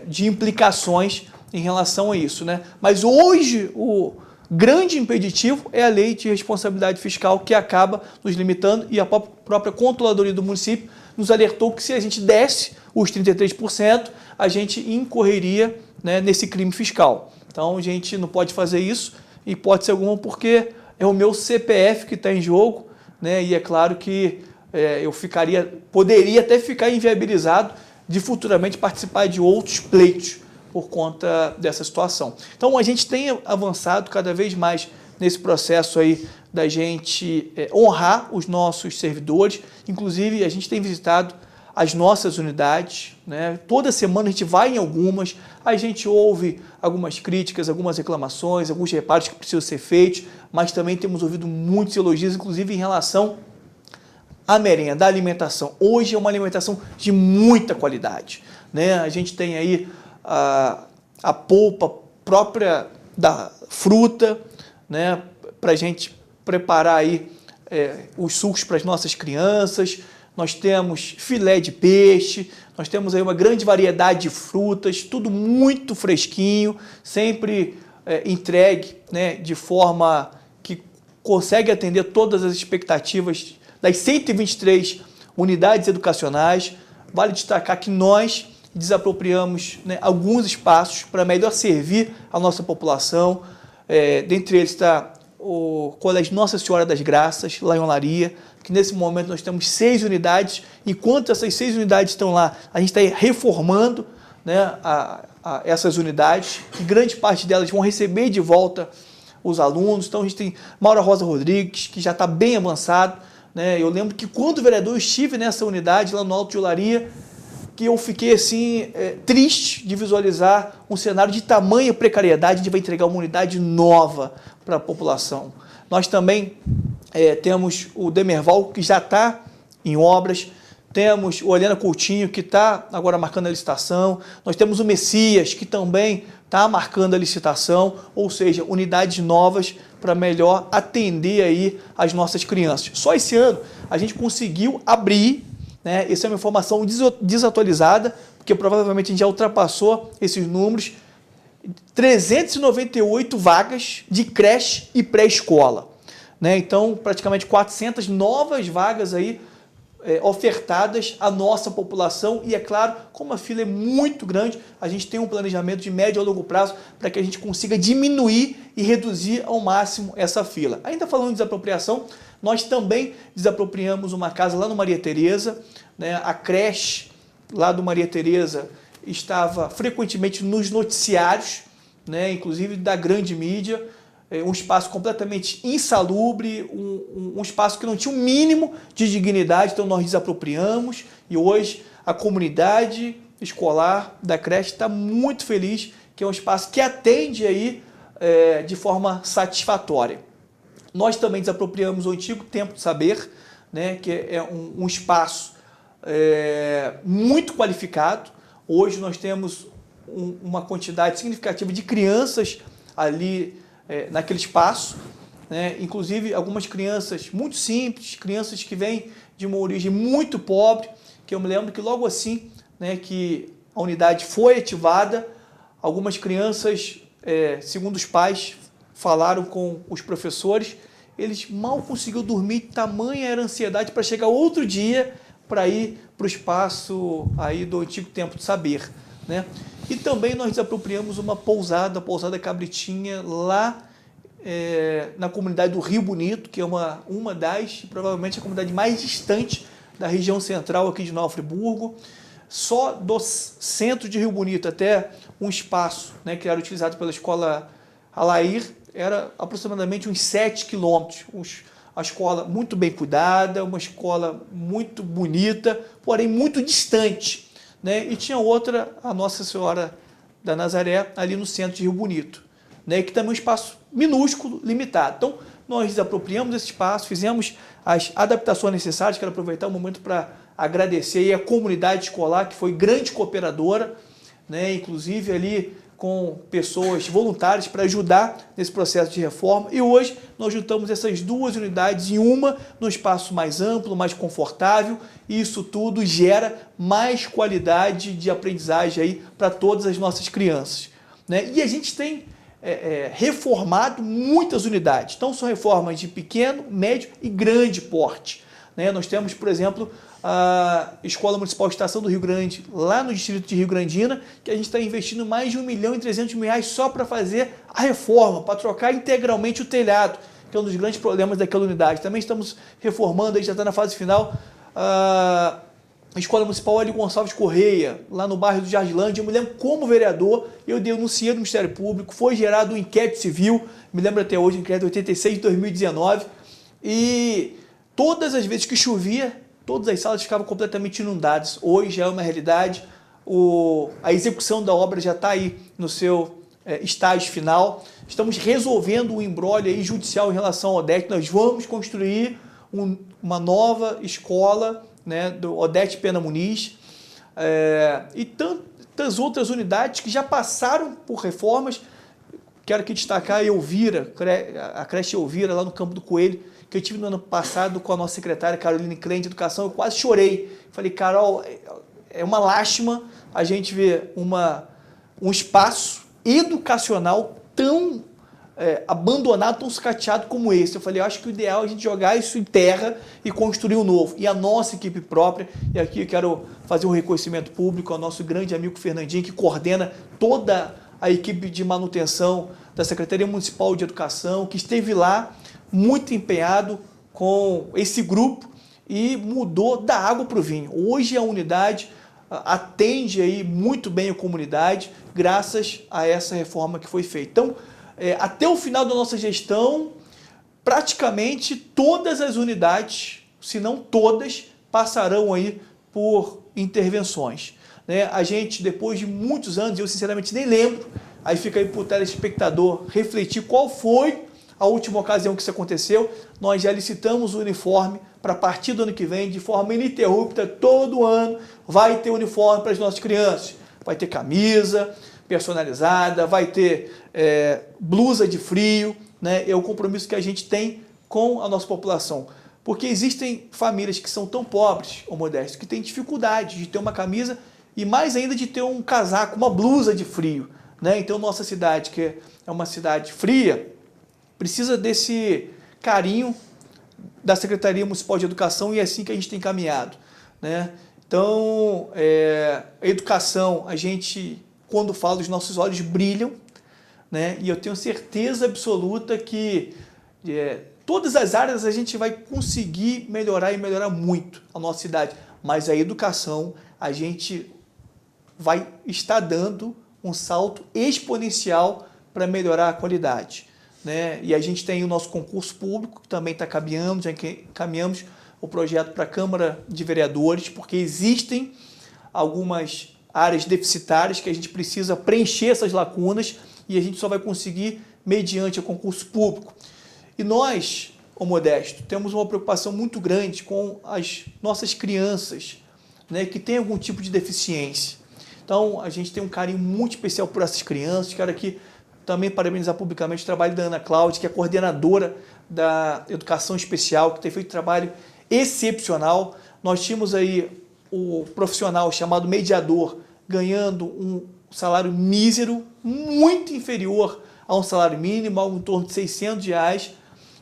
de implicações em relação a isso. Né? Mas hoje o grande impeditivo é a Lei de Responsabilidade Fiscal, que acaba nos limitando, e a própria Controladoria do município nos alertou que se a gente desse os 33%, a gente incorreria, né, nesse crime fiscal. Então, a gente não pode fazer isso, em hipótese alguma, porque é o meu CPF que está em jogo, né, e é claro que eu poderia até ficar inviabilizado de futuramente participar de outros pleitos por conta dessa situação. Então, a gente tem avançado cada vez mais nesse processo aí da gente honrar os nossos servidores. Inclusive, a gente tem visitado as nossas unidades, né? Toda semana a gente vai em algumas, a gente ouve algumas críticas, algumas reclamações, alguns reparos que precisam ser feitos, mas também temos ouvido muitos elogios, inclusive em relação à merenda, à alimentação. Hoje é uma alimentação de muita qualidade, né? A gente tem aí a polpa própria da fruta, né, para a gente preparar aí os sucos para as nossas crianças. Nós temos filé de peixe, nós temos aí uma grande variedade de frutas, tudo muito fresquinho, sempre entregue, né, de forma que consegue atender todas as expectativas das 123 unidades educacionais. Vale destacar que nós desapropriamos, né, alguns espaços para melhor servir a nossa população. Dentre eles está o Colégio Nossa Senhora das Graças, lá em Olaria, que nesse momento nós temos 6 unidades. Enquanto essas 6 unidades estão lá, a gente está reformando, né, essas unidades, e grande parte delas vão receber de volta os alunos. Então a gente tem Maura Rosa Rodrigues, que já está bem avançado, né? Eu lembro que quando vereador eu estive nessa unidade, lá no Alto de Olaria, que eu fiquei assim, triste de visualizar um cenário de tamanha precariedade. A gente vai entregar uma unidade nova para a população. Nós também temos o Demerval, que já está em obras, temos o Helena Coutinho, que está agora marcando a licitação, nós temos o Messias, que também está marcando a licitação, ou seja, unidades novas para melhor atender aí as nossas crianças. Só esse ano a gente conseguiu abrir, né, essa é uma informação desatualizada, porque provavelmente a gente já ultrapassou esses números, 398 vagas de creche e pré-escola, né? Então, praticamente 400 novas vagas aí ofertadas à nossa população. E é claro, como a fila é muito grande, a gente tem um planejamento de médio a longo prazo para que a gente consiga diminuir e reduzir ao máximo essa fila. Ainda falando de desapropriação, nós também desapropriamos uma casa lá no Maria Tereza, né? A creche lá do Maria Tereza estava frequentemente nos noticiários, né, inclusive da grande mídia, um espaço completamente insalubre, um espaço que não tinha um mínimo de dignidade. Então nós desapropriamos, e hoje a comunidade escolar da creche está muito feliz, que é um espaço que atende aí de forma satisfatória. Nós também desapropriamos o antigo Templo do Saber, né, que é um espaço muito qualificado. Hoje nós temos uma quantidade significativa de crianças ali naquele espaço, né? Inclusive algumas crianças muito simples, crianças que vêm de uma origem muito pobre, que eu me lembro que logo assim, né, que a unidade foi ativada, algumas crianças, segundo os pais, falaram com os professores, eles mal conseguiram dormir, tamanha era a ansiedade para chegar outro dia para ir para o espaço aí do antigo Templo do Saber, né? E também nós desapropriamos uma pousada, a Pousada Cabritinha, lá na comunidade do Rio Bonito, que é uma das, provavelmente a comunidade mais distante da região central aqui de Nova Friburgo. Só do centro de Rio Bonito até um espaço, né, que era utilizado pela escola Alair, era aproximadamente uns 7 quilômetros. A escola muito bem cuidada, uma escola muito bonita, porém muito distante, né? E tinha outra, a Nossa Senhora da Nazaré, ali no centro de Rio Bonito, né? Que também é um espaço minúsculo, limitado. Então, nós desapropriamos esse espaço, fizemos as adaptações necessárias. Quero aproveitar o momento para agradecer aí a comunidade escolar, que foi grande cooperadora, né? Inclusive ali com pessoas voluntárias para ajudar nesse processo de reforma. E hoje nós juntamos essas duas unidades em uma, num espaço mais amplo, mais confortável, e isso tudo gera mais qualidade de aprendizagem aí para todas as nossas crianças, né? E a gente tem reformado muitas unidades. Então são reformas de pequeno, médio e grande porte, né? Nós temos, por exemplo, a Escola Municipal de Estação do Rio Grande, lá no distrito de Rio Grandina, que a gente está investindo mais de R$1.300.000 só para fazer a reforma, para trocar integralmente o telhado, que é um dos grandes problemas daquela unidade. Também estamos reformando, a gente já está na fase final, a Escola Municipal Hélio Gonçalves Correia, lá no bairro do Jardilândia. Eu me lembro como vereador, eu denunciei no Ministério Público, foi gerado um inquérito civil, me lembro até hoje, inquérito 86 de 2019, e todas as vezes que chovia, todas as salas ficavam completamente inundadas. Hoje já é uma realidade, a execução da obra já está aí no seu estágio final. Estamos resolvendo um imbróglio aí judicial em relação ao Odete. Nós vamos construir uma nova escola, né, do Odete Pena Muniz, e tantas outras unidades que já passaram por reformas. Quero aqui destacar a Elvira, a creche Elvira, lá no Campo do Coelho, que eu tive no ano passado com a nossa secretária Caroline Klein de Educação. Eu quase chorei. Falei, Carol, é uma lástima a gente ver um espaço educacional tão abandonado, tão sucateado como esse. Eu falei, eu acho que o ideal é a gente jogar isso em terra e construir um novo. E a nossa equipe própria, e aqui eu quero fazer um reconhecimento público ao nosso grande amigo Fernandinho, que coordena toda a equipe de manutenção da Secretaria Municipal de Educação, que esteve lá muito empenhado com esse grupo e mudou da água para o vinho. Hoje a unidade atende aí muito bem a comunidade, graças a essa reforma que foi feita. Então, até o final da nossa gestão, praticamente todas as unidades, se não todas, passarão aí por intervenções, né? A gente, depois de muitos anos, eu sinceramente nem lembro, aí fica aí para o telespectador refletir qual foi a última ocasião que isso aconteceu. Nós já licitamos o uniforme para a partir do ano que vem, de forma ininterrupta, todo ano vai ter uniforme para as nossas crianças. Vai ter camisa personalizada, vai ter blusa de frio, né? É o compromisso que a gente tem com a nossa população. Porque existem famílias que são tão pobres, ou modestas, que têm dificuldade de ter uma camisa e mais ainda de ter um casaco, uma blusa de frio, né? Então nossa cidade, que é uma cidade fria, precisa desse carinho da Secretaria Municipal de Educação, e é assim que a gente tem caminhado, né? Então, a educação, a gente, quando fala, os nossos olhos brilham, né? E eu tenho certeza absoluta que todas as áreas a gente vai conseguir melhorar e melhorar muito a nossa cidade, mas a educação, a gente vai estar dando um salto exponencial para melhorar a qualidade, né? E a gente tem o nosso concurso público, que também está caminhando, já encaminhamos o projeto para a Câmara de Vereadores, porque existem algumas áreas deficitárias que a gente precisa preencher essas lacunas, e a gente só vai conseguir mediante o concurso público. E nós, ô Modesto, temos uma preocupação muito grande com as nossas crianças, né, que têm algum tipo de deficiência. Então, a gente tem um carinho muito especial por essas crianças. Quero aqui também parabenizar publicamente o trabalho da Ana Cláudia, que é coordenadora da Educação Especial, que tem feito um trabalho excepcional. Nós tínhamos aí o profissional chamado mediador ganhando um salário mísero, muito inferior a um salário mínimo, algo em torno de R$600,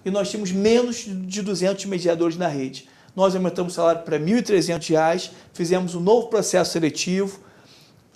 e nós tínhamos menos de 200 mediadores na rede. Nós aumentamos o salário para R$1.300, fizemos um novo processo seletivo,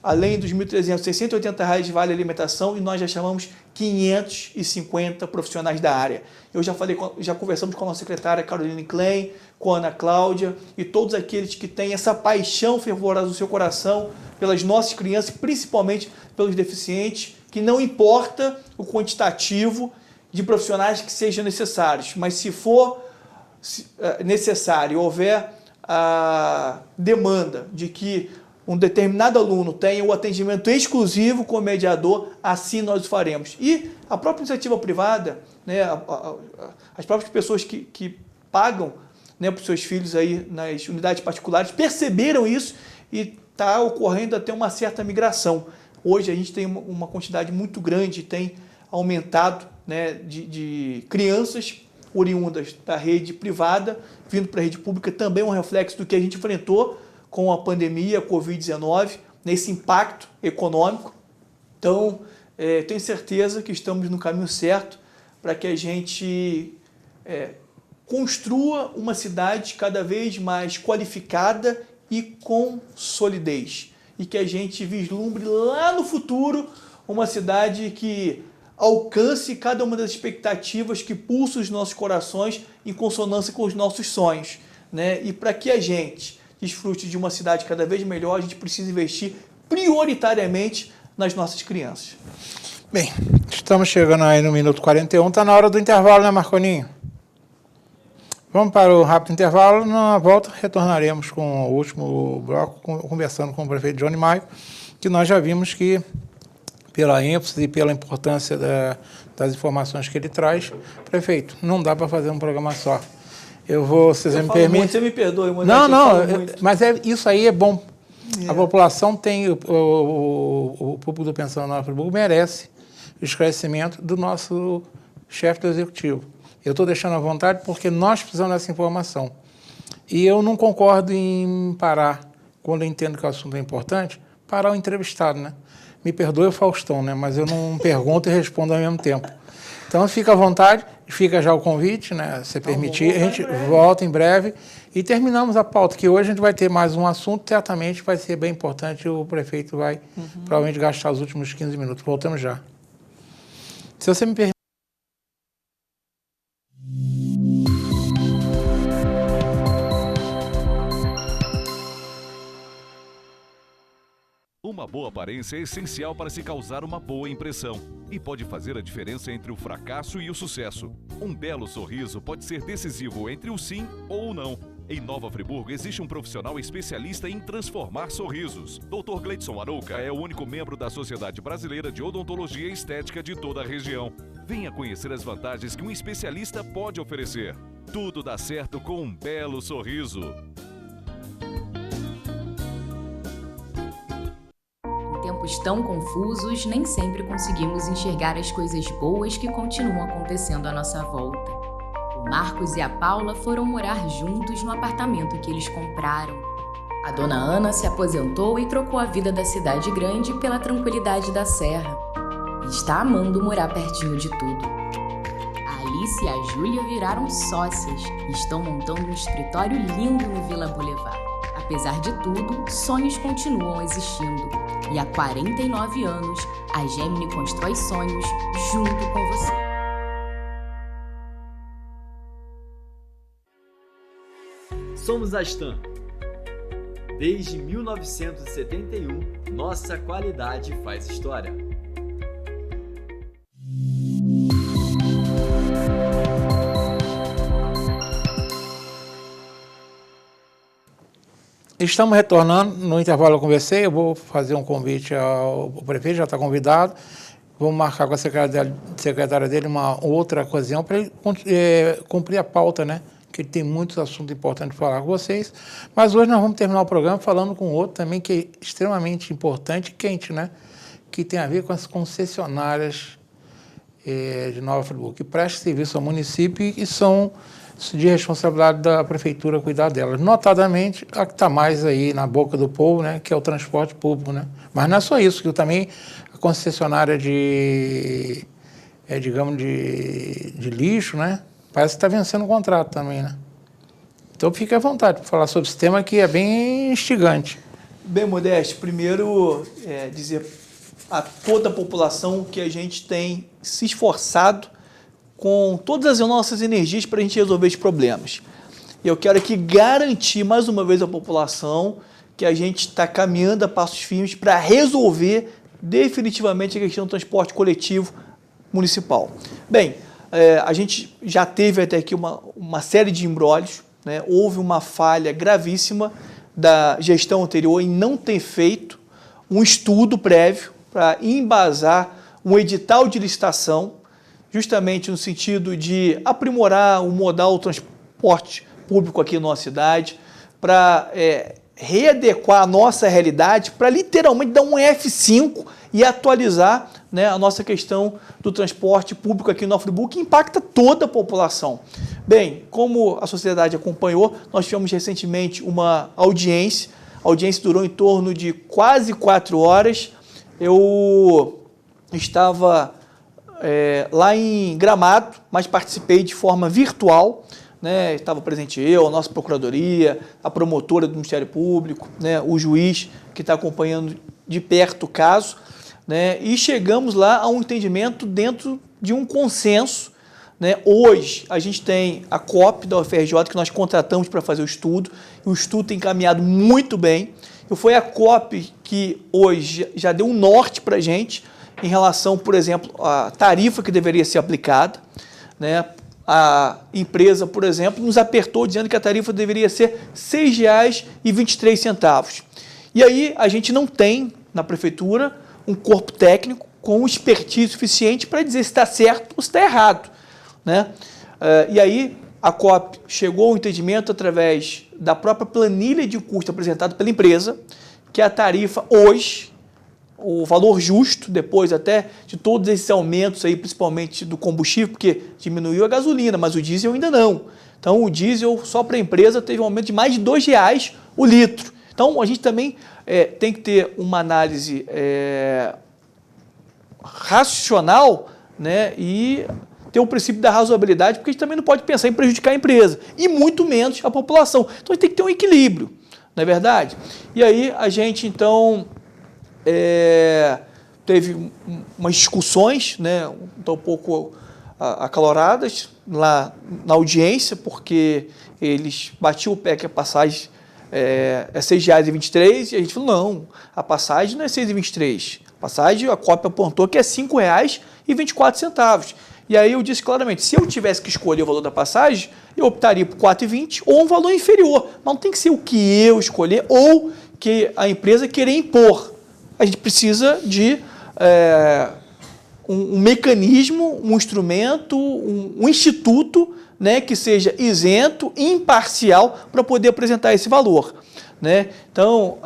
além dos R$1.300, R$680 de vale alimentação, e nós já chamamos 550 profissionais da área. Eu já conversamos com a nossa secretária Caroline Klein, com a Ana Cláudia e todos aqueles que têm essa paixão fervorosa no seu coração pelas nossas crianças, principalmente pelos deficientes, que não importa o quantitativo de profissionais que sejam necessários, mas se for necessário, houver a demanda de que um determinado aluno tenha o atendimento exclusivo com o mediador, assim nós o faremos. E a própria iniciativa privada, né, as próprias pessoas que pagam, né, para os seus filhos aí nas unidades particulares, perceberam isso e está ocorrendo até uma certa migração. Hoje a gente tem uma quantidade muito grande, tem aumentado, né, de crianças oriundas da rede privada, vindo para a rede pública, também um reflexo do que a gente enfrentou com a pandemia, a Covid-19, nesse impacto econômico. Então, tenho certeza que estamos no caminho certo para que a gente construa uma cidade cada vez mais qualificada e com solidez. E que a gente vislumbre lá no futuro uma cidade que alcance cada uma das expectativas que pulsa os nossos corações em consonância com os nossos sonhos, né? E para que a gente desfrute de uma cidade cada vez melhor, a gente precisa investir prioritariamente nas nossas crianças. Bem, estamos chegando aí no minuto 41, está na hora do intervalo, né, Marconinho? Vamos para o rápido intervalo, na volta retornaremos com o último bloco, conversando com o prefeito Johnny Maio, que nós já vimos que, pela ênfase e pela importância das informações que ele traz, prefeito, não dá para fazer um programa só. Eu vou, se você me permite... Você me perdoe, mas mas isso aí é bom. A população tem, o público do Pensando Nova Friburgo merece o esclarecimento do nosso chefe do executivo. Eu estou deixando à vontade porque nós precisamos dessa informação. E eu não concordo em parar, quando eu entendo que o assunto é importante, parar o entrevistado, né? Me perdoe o Faustão, né? Mas eu não pergunto e respondo ao mesmo tempo. Então, fica à vontade, fica já o convite, né? Se permitir, a gente volta em breve e terminamos a pauta, que hoje a gente vai ter mais um assunto, certamente vai ser bem importante, o prefeito vai provavelmente gastar os últimos 15 minutos. Voltamos já. Se você me permite... Uma boa aparência é essencial para se causar uma boa impressão e pode fazer a diferença entre o fracasso e o sucesso. Um belo sorriso pode ser decisivo entre o sim ou o não. Em Nova Friburgo existe um profissional especialista em transformar sorrisos. Dr. Gleidson Arouca é o único membro da Sociedade Brasileira de Odontologia e Estética de toda a região. Venha conhecer as vantagens que um especialista pode oferecer. Tudo dá certo com um belo sorriso. Tempos tão confusos, nem sempre conseguimos enxergar as coisas boas que continuam acontecendo à nossa volta. O Marcos e a Paula foram morar juntos no apartamento que eles compraram. A dona Ana se aposentou e trocou a vida da cidade grande pela tranquilidade da serra. E está amando morar pertinho de tudo. A Alice e a Júlia viraram sócias e estão montando um escritório lindo no Vila Boulevard. Apesar de tudo, sonhos continuam existindo. E há 49 anos, a Gemini constrói sonhos junto com você. Somos a Stan. Desde 1971, nossa qualidade faz história. Estamos retornando, no intervalo eu conversei, eu vou fazer um convite ao prefeito, já está convidado, vou marcar com a secretária dele uma outra ocasião para ele cumprir a pauta, né? Que ele tem muitos assuntos importantes para falar com vocês, mas hoje nós vamos terminar o programa falando com outro também que é extremamente importante e quente, né? Que tem a ver com as concessionárias de Nova Friburgo, que prestam serviço ao município e são de responsabilidade da prefeitura cuidar delas. Notadamente, a que está mais aí na boca do povo, né, que é o transporte público, né? Mas não é só isso, que também a concessionária de lixo, né? Parece que está vencendo o contrato também, né? Então fique à vontade para falar sobre esse tema que é bem instigante. Bem, Modesto, primeiro dizer a toda a população que a gente tem se esforçado com todas as nossas energias para a gente resolver os problemas. E eu quero aqui garantir mais uma vez à população que a gente está caminhando a passos firmes para resolver definitivamente a questão do transporte coletivo municipal. Bem, a gente já teve até aqui uma série de imbróglios, né? Houve uma falha gravíssima da gestão anterior em não ter feito um estudo prévio para embasar um edital de licitação, justamente no sentido de aprimorar o modal do transporte público aqui na nossa cidade, para readequar a nossa realidade, para literalmente dar um F5 e atualizar, né, a nossa questão do transporte público aqui no Friburgo, que impacta toda a população. Bem, como a sociedade acompanhou, nós tivemos recentemente uma audiência. A audiência durou em torno de quase 4 horas. Eu estava lá em Gramado, mas participei de forma virtual, né? Estava presente eu, a nossa procuradoria, a promotora do Ministério Público, né? O juiz que está acompanhando de perto o caso, né? E chegamos lá a um entendimento dentro de um consenso, né? Hoje a gente tem a COP da UFRJ que nós contratamos para fazer o estudo, e o estudo tem caminhado muito bem. E foi a COP que hoje já deu um norte para a gente em relação, por exemplo, à tarifa que deveria ser aplicada, né? A empresa, por exemplo, nos apertou dizendo que a tarifa deveria ser R$ 6,23. E aí a gente não tem, na prefeitura, um corpo técnico com expertise suficiente para dizer se está certo ou se está errado, né? E aí a COP chegou ao entendimento através da própria planilha de custo apresentada pela empresa, que a tarifa hoje, o valor justo, depois até de todos esses aumentos aí, principalmente do combustível, porque diminuiu a gasolina, mas o diesel ainda não. Então o diesel só para a empresa teve um aumento de mais de R$ 2,00 o litro. Então a gente também tem que ter uma análise racional, né, e ter o princípio da razoabilidade, porque a gente também não pode pensar em prejudicar a empresa, e muito menos a população. Então a gente tem que ter um equilíbrio, não é verdade? E aí a gente então teve umas discussões, né, um pouco acaloradas lá na audiência, porque eles batiam o pé que a passagem é R$ 6,23, e a gente falou, não, a passagem não é R$ 6,23, a passagem, a COP apontou que é R$ 5,24. E aí eu disse claramente, se eu tivesse que escolher o valor da passagem, eu optaria por R$ 4,20 ou um valor inferior, mas não tem que ser o que eu escolher ou que a empresa querer impor. A gente precisa de um mecanismo, um instrumento, um instituto, né, que seja isento, imparcial, para poder apresentar esse valor, né? Então,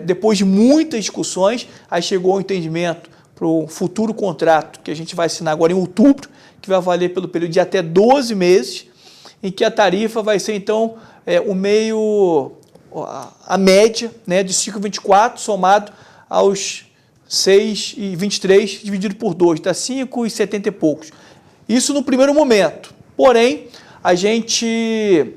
depois de muitas discussões, aí chegou ao entendimento para o futuro contrato que a gente vai assinar agora em outubro, que vai valer pelo período de até 12 meses, em que a tarifa vai ser, então, a média, né, de 5,24 somado aos 6,23 dividido por 2, dá 5,70 e poucos. Isso no primeiro momento. Porém, a gente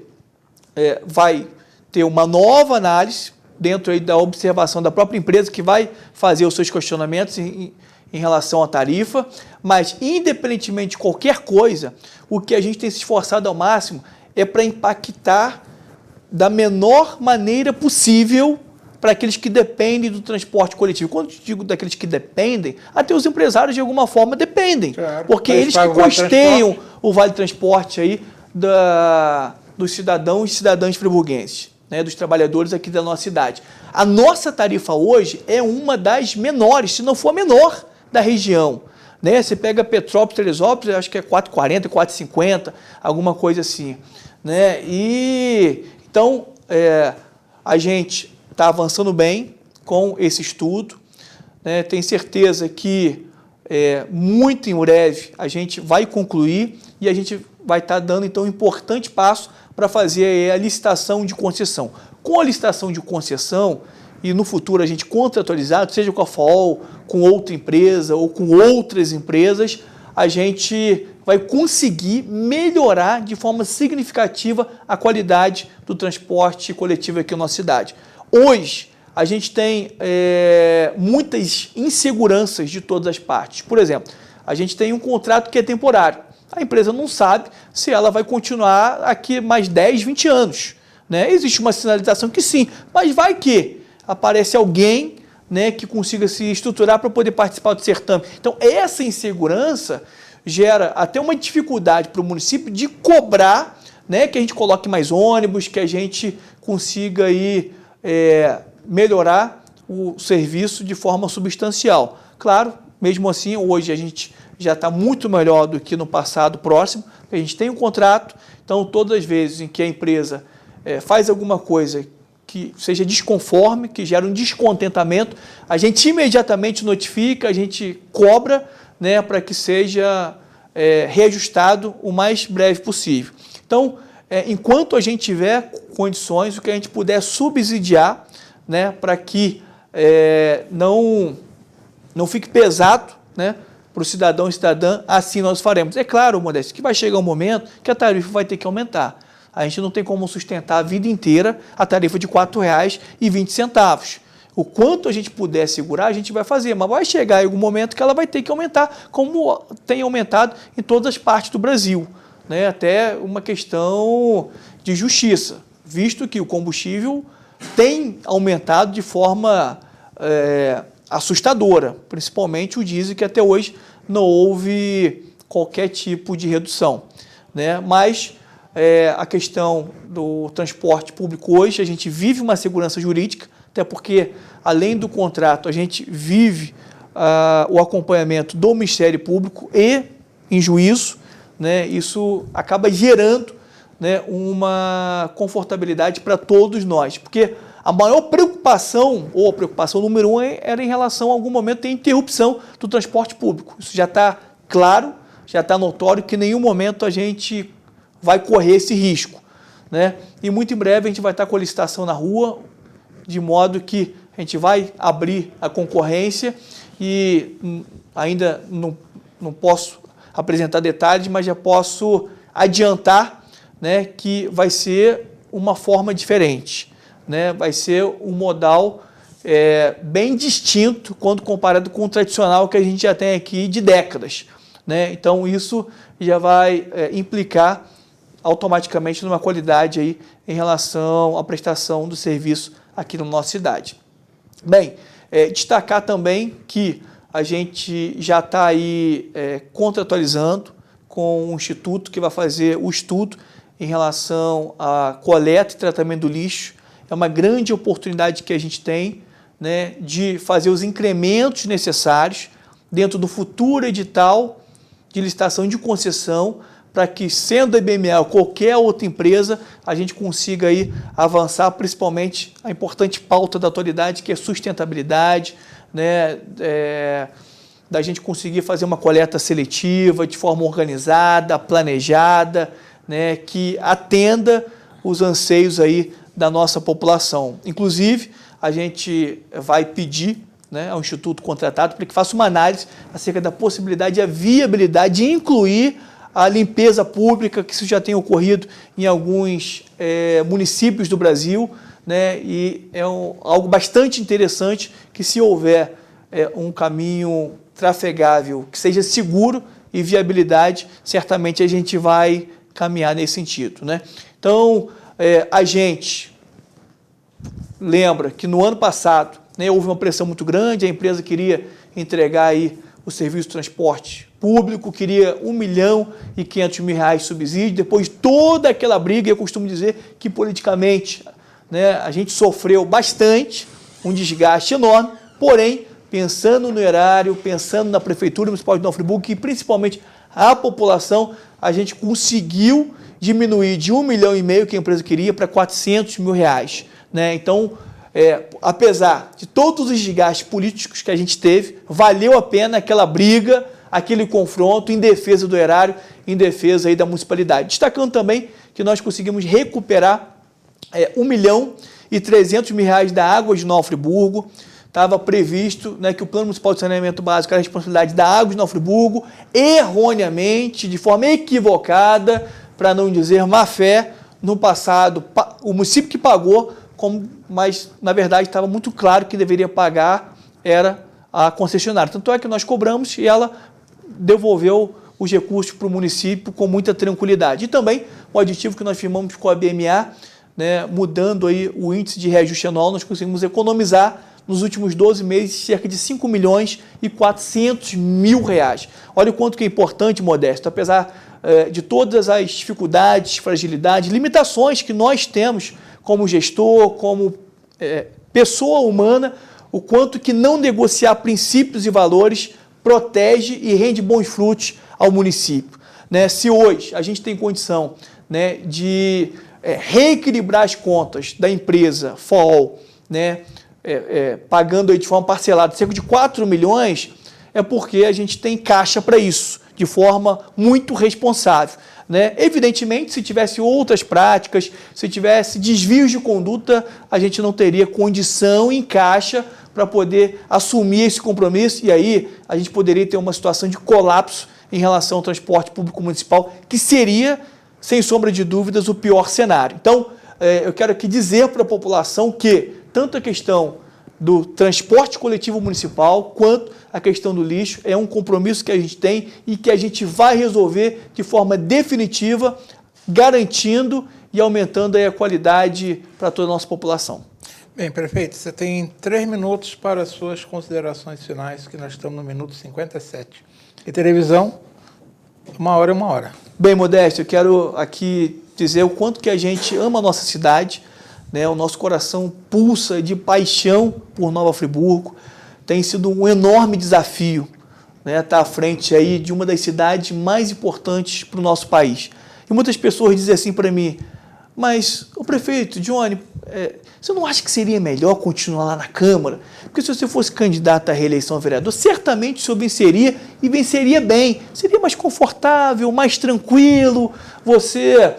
vai ter uma nova análise dentro aí da observação da própria empresa, que vai fazer os seus questionamentos em relação à tarifa, mas independentemente de qualquer coisa, o que a gente tem se esforçado ao máximo é para impactar da menor maneira possível para aqueles que dependem do transporte coletivo. Quando eu digo daqueles que dependem, até os empresários de alguma forma dependem, claro, porque eles que custeiam o Vale Transporte aí dos cidadãos e cidadãs friburguenses, né, dos trabalhadores aqui da nossa cidade. A nossa tarifa hoje é uma das menores, se não for a menor da região, né? Você pega Petrópolis, Teresópolis, acho que é 4,40, 4,50, alguma coisa assim, né? E então a gente está avançando bem com esse estudo, né? Tenho certeza que muito em breve a gente vai concluir e a gente vai estar dando então um importante passo para fazer a licitação de concessão. Com a licitação de concessão e no futuro a gente contratualizado, seja com a FAOL, com outra empresa ou com outras empresas, a gente vai conseguir melhorar de forma significativa a qualidade do transporte coletivo aqui na nossa cidade. Hoje, a gente tem muitas inseguranças de todas as partes. Por exemplo, a gente tem um contrato que é temporário. A empresa não sabe se ela vai continuar aqui mais 10, 20 anos. Né? Existe uma sinalização que sim, mas vai que aparece alguém, né, que consiga se estruturar para poder participar do certame. Então, essa insegurança gera até uma dificuldade para o município de cobrar, né, que a gente coloque mais ônibus, que a gente consiga aí, melhorar o serviço de forma substancial. Claro, mesmo assim, hoje a gente já está muito melhor do que no passado próximo, a gente tem um contrato, então todas as vezes em que a empresa faz alguma coisa que seja desconforme, que gera um descontentamento, a gente imediatamente notifica, a gente cobra, né, para que seja reajustado o mais breve possível. Então, enquanto a gente tiver condições, o que a gente puder subsidiar, né, para que não fique pesado, né, para o cidadão e cidadã, assim nós faremos. É claro, Modesto, que vai chegar um momento que a tarifa vai ter que aumentar. A gente não tem como sustentar a vida inteira a tarifa de R$ 4,20. O quanto a gente puder segurar, a gente vai fazer, mas vai chegar em algum momento que ela vai ter que aumentar, como tem aumentado em todas as partes do Brasil. Né? Até uma questão de justiça, visto que o combustível tem aumentado de forma assustadora, principalmente o diesel, que até hoje não houve qualquer tipo de redução. Né? Mas a questão do transporte público hoje, a gente vive uma segurança jurídica, até porque, além do contrato, a gente vive o acompanhamento do Ministério Público e em juízo, né? Isso acaba gerando, né, uma confortabilidade para todos nós, porque a maior preocupação, ou a preocupação número 1, era em relação a algum momento ter interrupção do transporte público. Isso já está claro, já está notório que em nenhum momento a gente vai correr esse risco. Né? E muito em breve a gente vai estar com a licitação na rua, de modo que a gente vai abrir a concorrência e ainda não posso apresentar detalhes, mas já posso adiantar, né, que vai ser uma forma diferente. Né? Vai ser um modal bem distinto quando comparado com o tradicional que a gente já tem aqui de décadas. Né? Então isso já vai implicar automaticamente numa qualidade aí em relação à prestação do serviço aqui na nossa cidade. Bem, destacar também que a gente já está aí contratualizando com um instituto que vai fazer o estudo em relação à coleta e tratamento do lixo. É uma grande oportunidade que a gente tem, né, de fazer os incrementos necessários dentro do futuro edital de licitação de concessão, para que, sendo a IBMA ou qualquer outra empresa, a gente consiga aí avançar, principalmente a importante pauta da atualidade, que é sustentabilidade, né, da gente conseguir fazer uma coleta seletiva, de forma organizada, planejada, né, que atenda os anseios aí da nossa população. Inclusive, a gente vai pedir, né, ao Instituto contratado para que faça uma análise acerca da possibilidade e a viabilidade de incluir a limpeza pública, que isso já tem ocorrido em alguns municípios do Brasil, né, e é algo bastante interessante que, se houver um caminho trafegável que seja seguro e viabilidade, certamente a gente vai caminhar nesse sentido. Né? Então, a gente lembra que no ano passado, né, houve uma pressão muito grande, a empresa queria entregar aí o serviço de transporte público, queria R$ 1.500.000 de subsídio, depois de toda aquela briga, eu costumo dizer que politicamente, né, a gente sofreu bastante, um desgaste enorme, porém, pensando no erário, pensando na Prefeitura Municipal de Nova Friburgo e principalmente a população, a gente conseguiu diminuir de R$ 1,5 milhão que a empresa queria para R$ 400.000. Né? Então, apesar de todos os desgastes políticos que a gente teve, valeu a pena aquela briga, aquele confronto em defesa do erário, em defesa aí da municipalidade. Destacando também que nós conseguimos recuperar R$ 1.300.000 da água de Nova Friburgo. Estava previsto, né, que o Plano Municipal de Saneamento Básico era a responsabilidade da Água de Nova Friburgo, erroneamente, de forma equivocada, para não dizer má fé, no passado, o município que pagou mas na verdade estava muito claro que deveria pagar era a concessionária. Tanto é que nós cobramos e ela devolveu os recursos para o município com muita tranquilidade. E também o aditivo que nós firmamos com a BMA, né, mudando aí o índice de reajuste anual, nós conseguimos economizar nos últimos 12 meses cerca de R$5.400.000. Olha o quanto que é importante, Modesto, apesar de todas as dificuldades, fragilidades, limitações que nós temos como gestor, como pessoa humana, o quanto que não negociar princípios e valores protege e rende bons frutos ao município. Né? Se hoje a gente tem condição, né, de reequilibrar as contas da empresa FOL, né, pagando aí de forma parcelada cerca de 4 milhões, é porque a gente tem caixa para isso, de forma muito responsável. Né? Evidentemente, se tivesse outras práticas, se tivesse desvios de conduta, a gente não teria condição em caixa para poder assumir esse compromisso, e aí a gente poderia ter uma situação de colapso em relação ao transporte público municipal, que seria, sem sombra de dúvidas, o pior cenário. Então, eu quero aqui dizer para a população que tanto a questão do transporte coletivo municipal quanto a questão do lixo é um compromisso que a gente tem e que a gente vai resolver de forma definitiva, garantindo e aumentando aí a qualidade para toda a nossa população. Bem, prefeito, você tem 3 minutos para as suas considerações finais, que nós estamos no minuto 57. E televisão, 1 hora é 1 hora. Bem, Modesto, eu quero aqui dizer o quanto que a gente ama a nossa cidade, né? O nosso coração pulsa de paixão por Nova Friburgo. Tem sido um enorme desafio, né, estar à frente aí de uma das cidades mais importantes para o nosso país. E muitas pessoas dizem assim para mim, mas, o prefeito, Johnny, você não acha que seria melhor continuar lá na Câmara? Porque se você fosse candidato à reeleição a vereador, certamente o senhor venceria e venceria bem. Seria mais confortável, mais tranquilo, você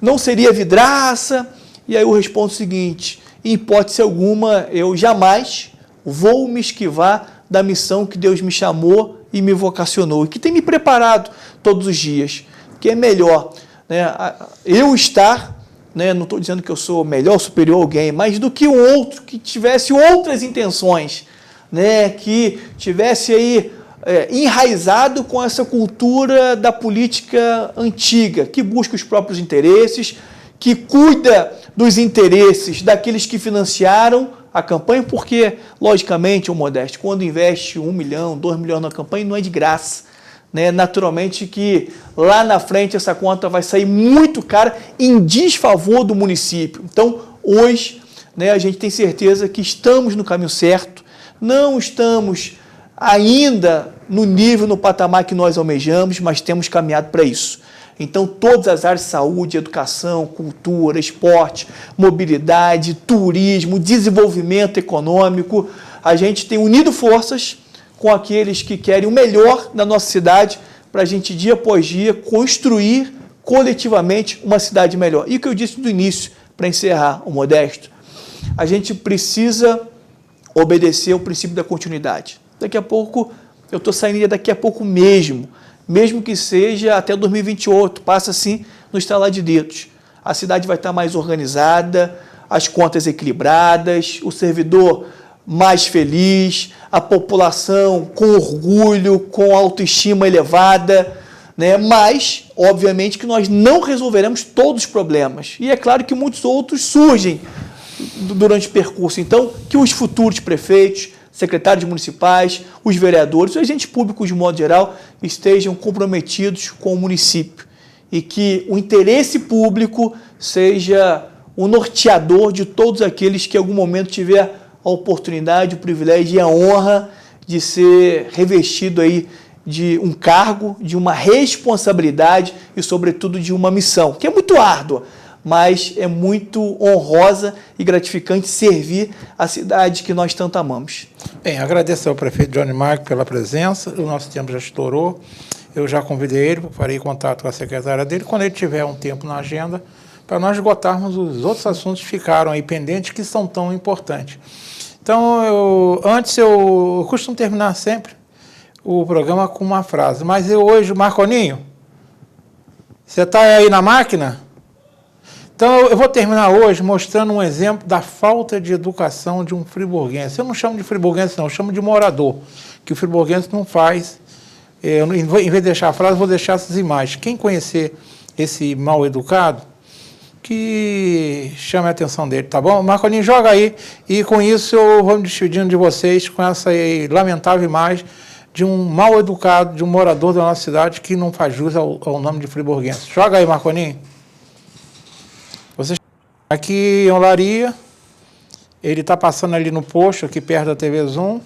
não seria vidraça. E aí eu respondo o seguinte, em hipótese alguma, eu jamais vou me esquivar da missão que Deus me chamou e me vocacionou, e que tem me preparado todos os dias, que é melhor, né, eu estar, né, não estou dizendo que eu sou melhor, superior a alguém, mas do que um outro que tivesse outras intenções, né, que tivesse aí enraizado com essa cultura da política antiga, que busca os próprios interesses, que cuida dos interesses daqueles que financiaram a campanha, porque, logicamente, o Modesto, quando investe 1 milhão, 2 milhões na campanha, não é de graça. Né? Naturalmente que lá na frente essa conta vai sair muito cara em desfavor do município. Então, hoje, né, a gente tem certeza que estamos no caminho certo, não estamos ainda no nível, no patamar que nós almejamos, mas temos caminhado para isso. Então, todas as áreas de saúde, educação, cultura, esporte, mobilidade, turismo, desenvolvimento econômico, a gente tem unido forças com aqueles que querem o melhor da nossa cidade para a gente, dia após dia, construir coletivamente uma cidade melhor. E o que eu disse do início, para encerrar, o Modesto, a gente precisa obedecer o princípio da continuidade. Daqui a pouco, eu estou saindo daqui a pouco mesmo que seja até 2028, passa assim no estalar de dedos. A cidade vai estar mais organizada, as contas equilibradas, o servidor mais feliz, a população com orgulho, com autoestima elevada, né? Mas, obviamente, que nós não resolveremos todos os problemas. E é claro que muitos outros surgem durante o percurso. Então, que os futuros prefeitos, secretários municipais, os vereadores, os agentes públicos de modo geral, estejam comprometidos com o município e que o interesse público seja o norteador de todos aqueles que em algum momento tiver a oportunidade, o privilégio e a honra de ser revestido aí de um cargo, de uma responsabilidade e, sobretudo, de uma missão, que é muito árdua, mas é muito honrosa e gratificante servir a cidade que nós tanto amamos. Bem, agradeço ao prefeito Johnny Marco pela presença, o nosso tempo já estourou, eu já convidei ele, farei contato com a secretária dele, quando ele tiver um tempo na agenda, para nós esgotarmos os outros assuntos que ficaram aí pendentes, que são tão importantes. Então, eu costumo terminar sempre o programa com uma frase, mas hoje, Marconinho, você está aí na máquina? Então, eu vou terminar hoje mostrando um exemplo da falta de educação de um friburguense. Eu não chamo de friburguense, não, eu chamo de morador, que o friburguense não faz. Em vez de deixar a frase, eu vou deixar essas imagens. Quem conhecer esse mal educado, que chame a atenção dele, tá bom? Marcolinho, joga aí, e com isso eu vou me despedindo de vocês com essa lamentável imagem de um mal educado, de um morador da nossa cidade que não faz jus ao nome de friburguense. Joga aí, Marcolinho. Aqui em Olaria, ele está passando ali no posto, aqui perto da TV Zoom,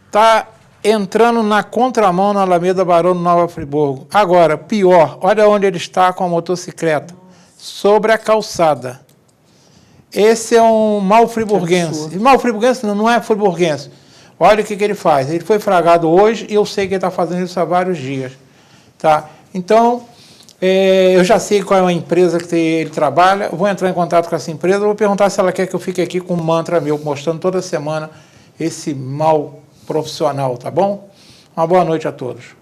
está entrando na contramão na Alameda Barão Nova Friburgo. Agora, pior, olha onde ele está com a motocicleta, sobre a calçada. Esse é um mal friburguense. Mal friburguense não é friburguense. Olha o que ele faz. Ele foi flagrado hoje e eu sei que ele está fazendo isso há vários dias. Tá? Então, eu já sei qual é a empresa que ele trabalha, eu vou entrar em contato com essa empresa, vou perguntar se ela quer que eu fique aqui com um mantra meu, mostrando toda semana esse mal profissional, tá bom? Uma boa noite a todos.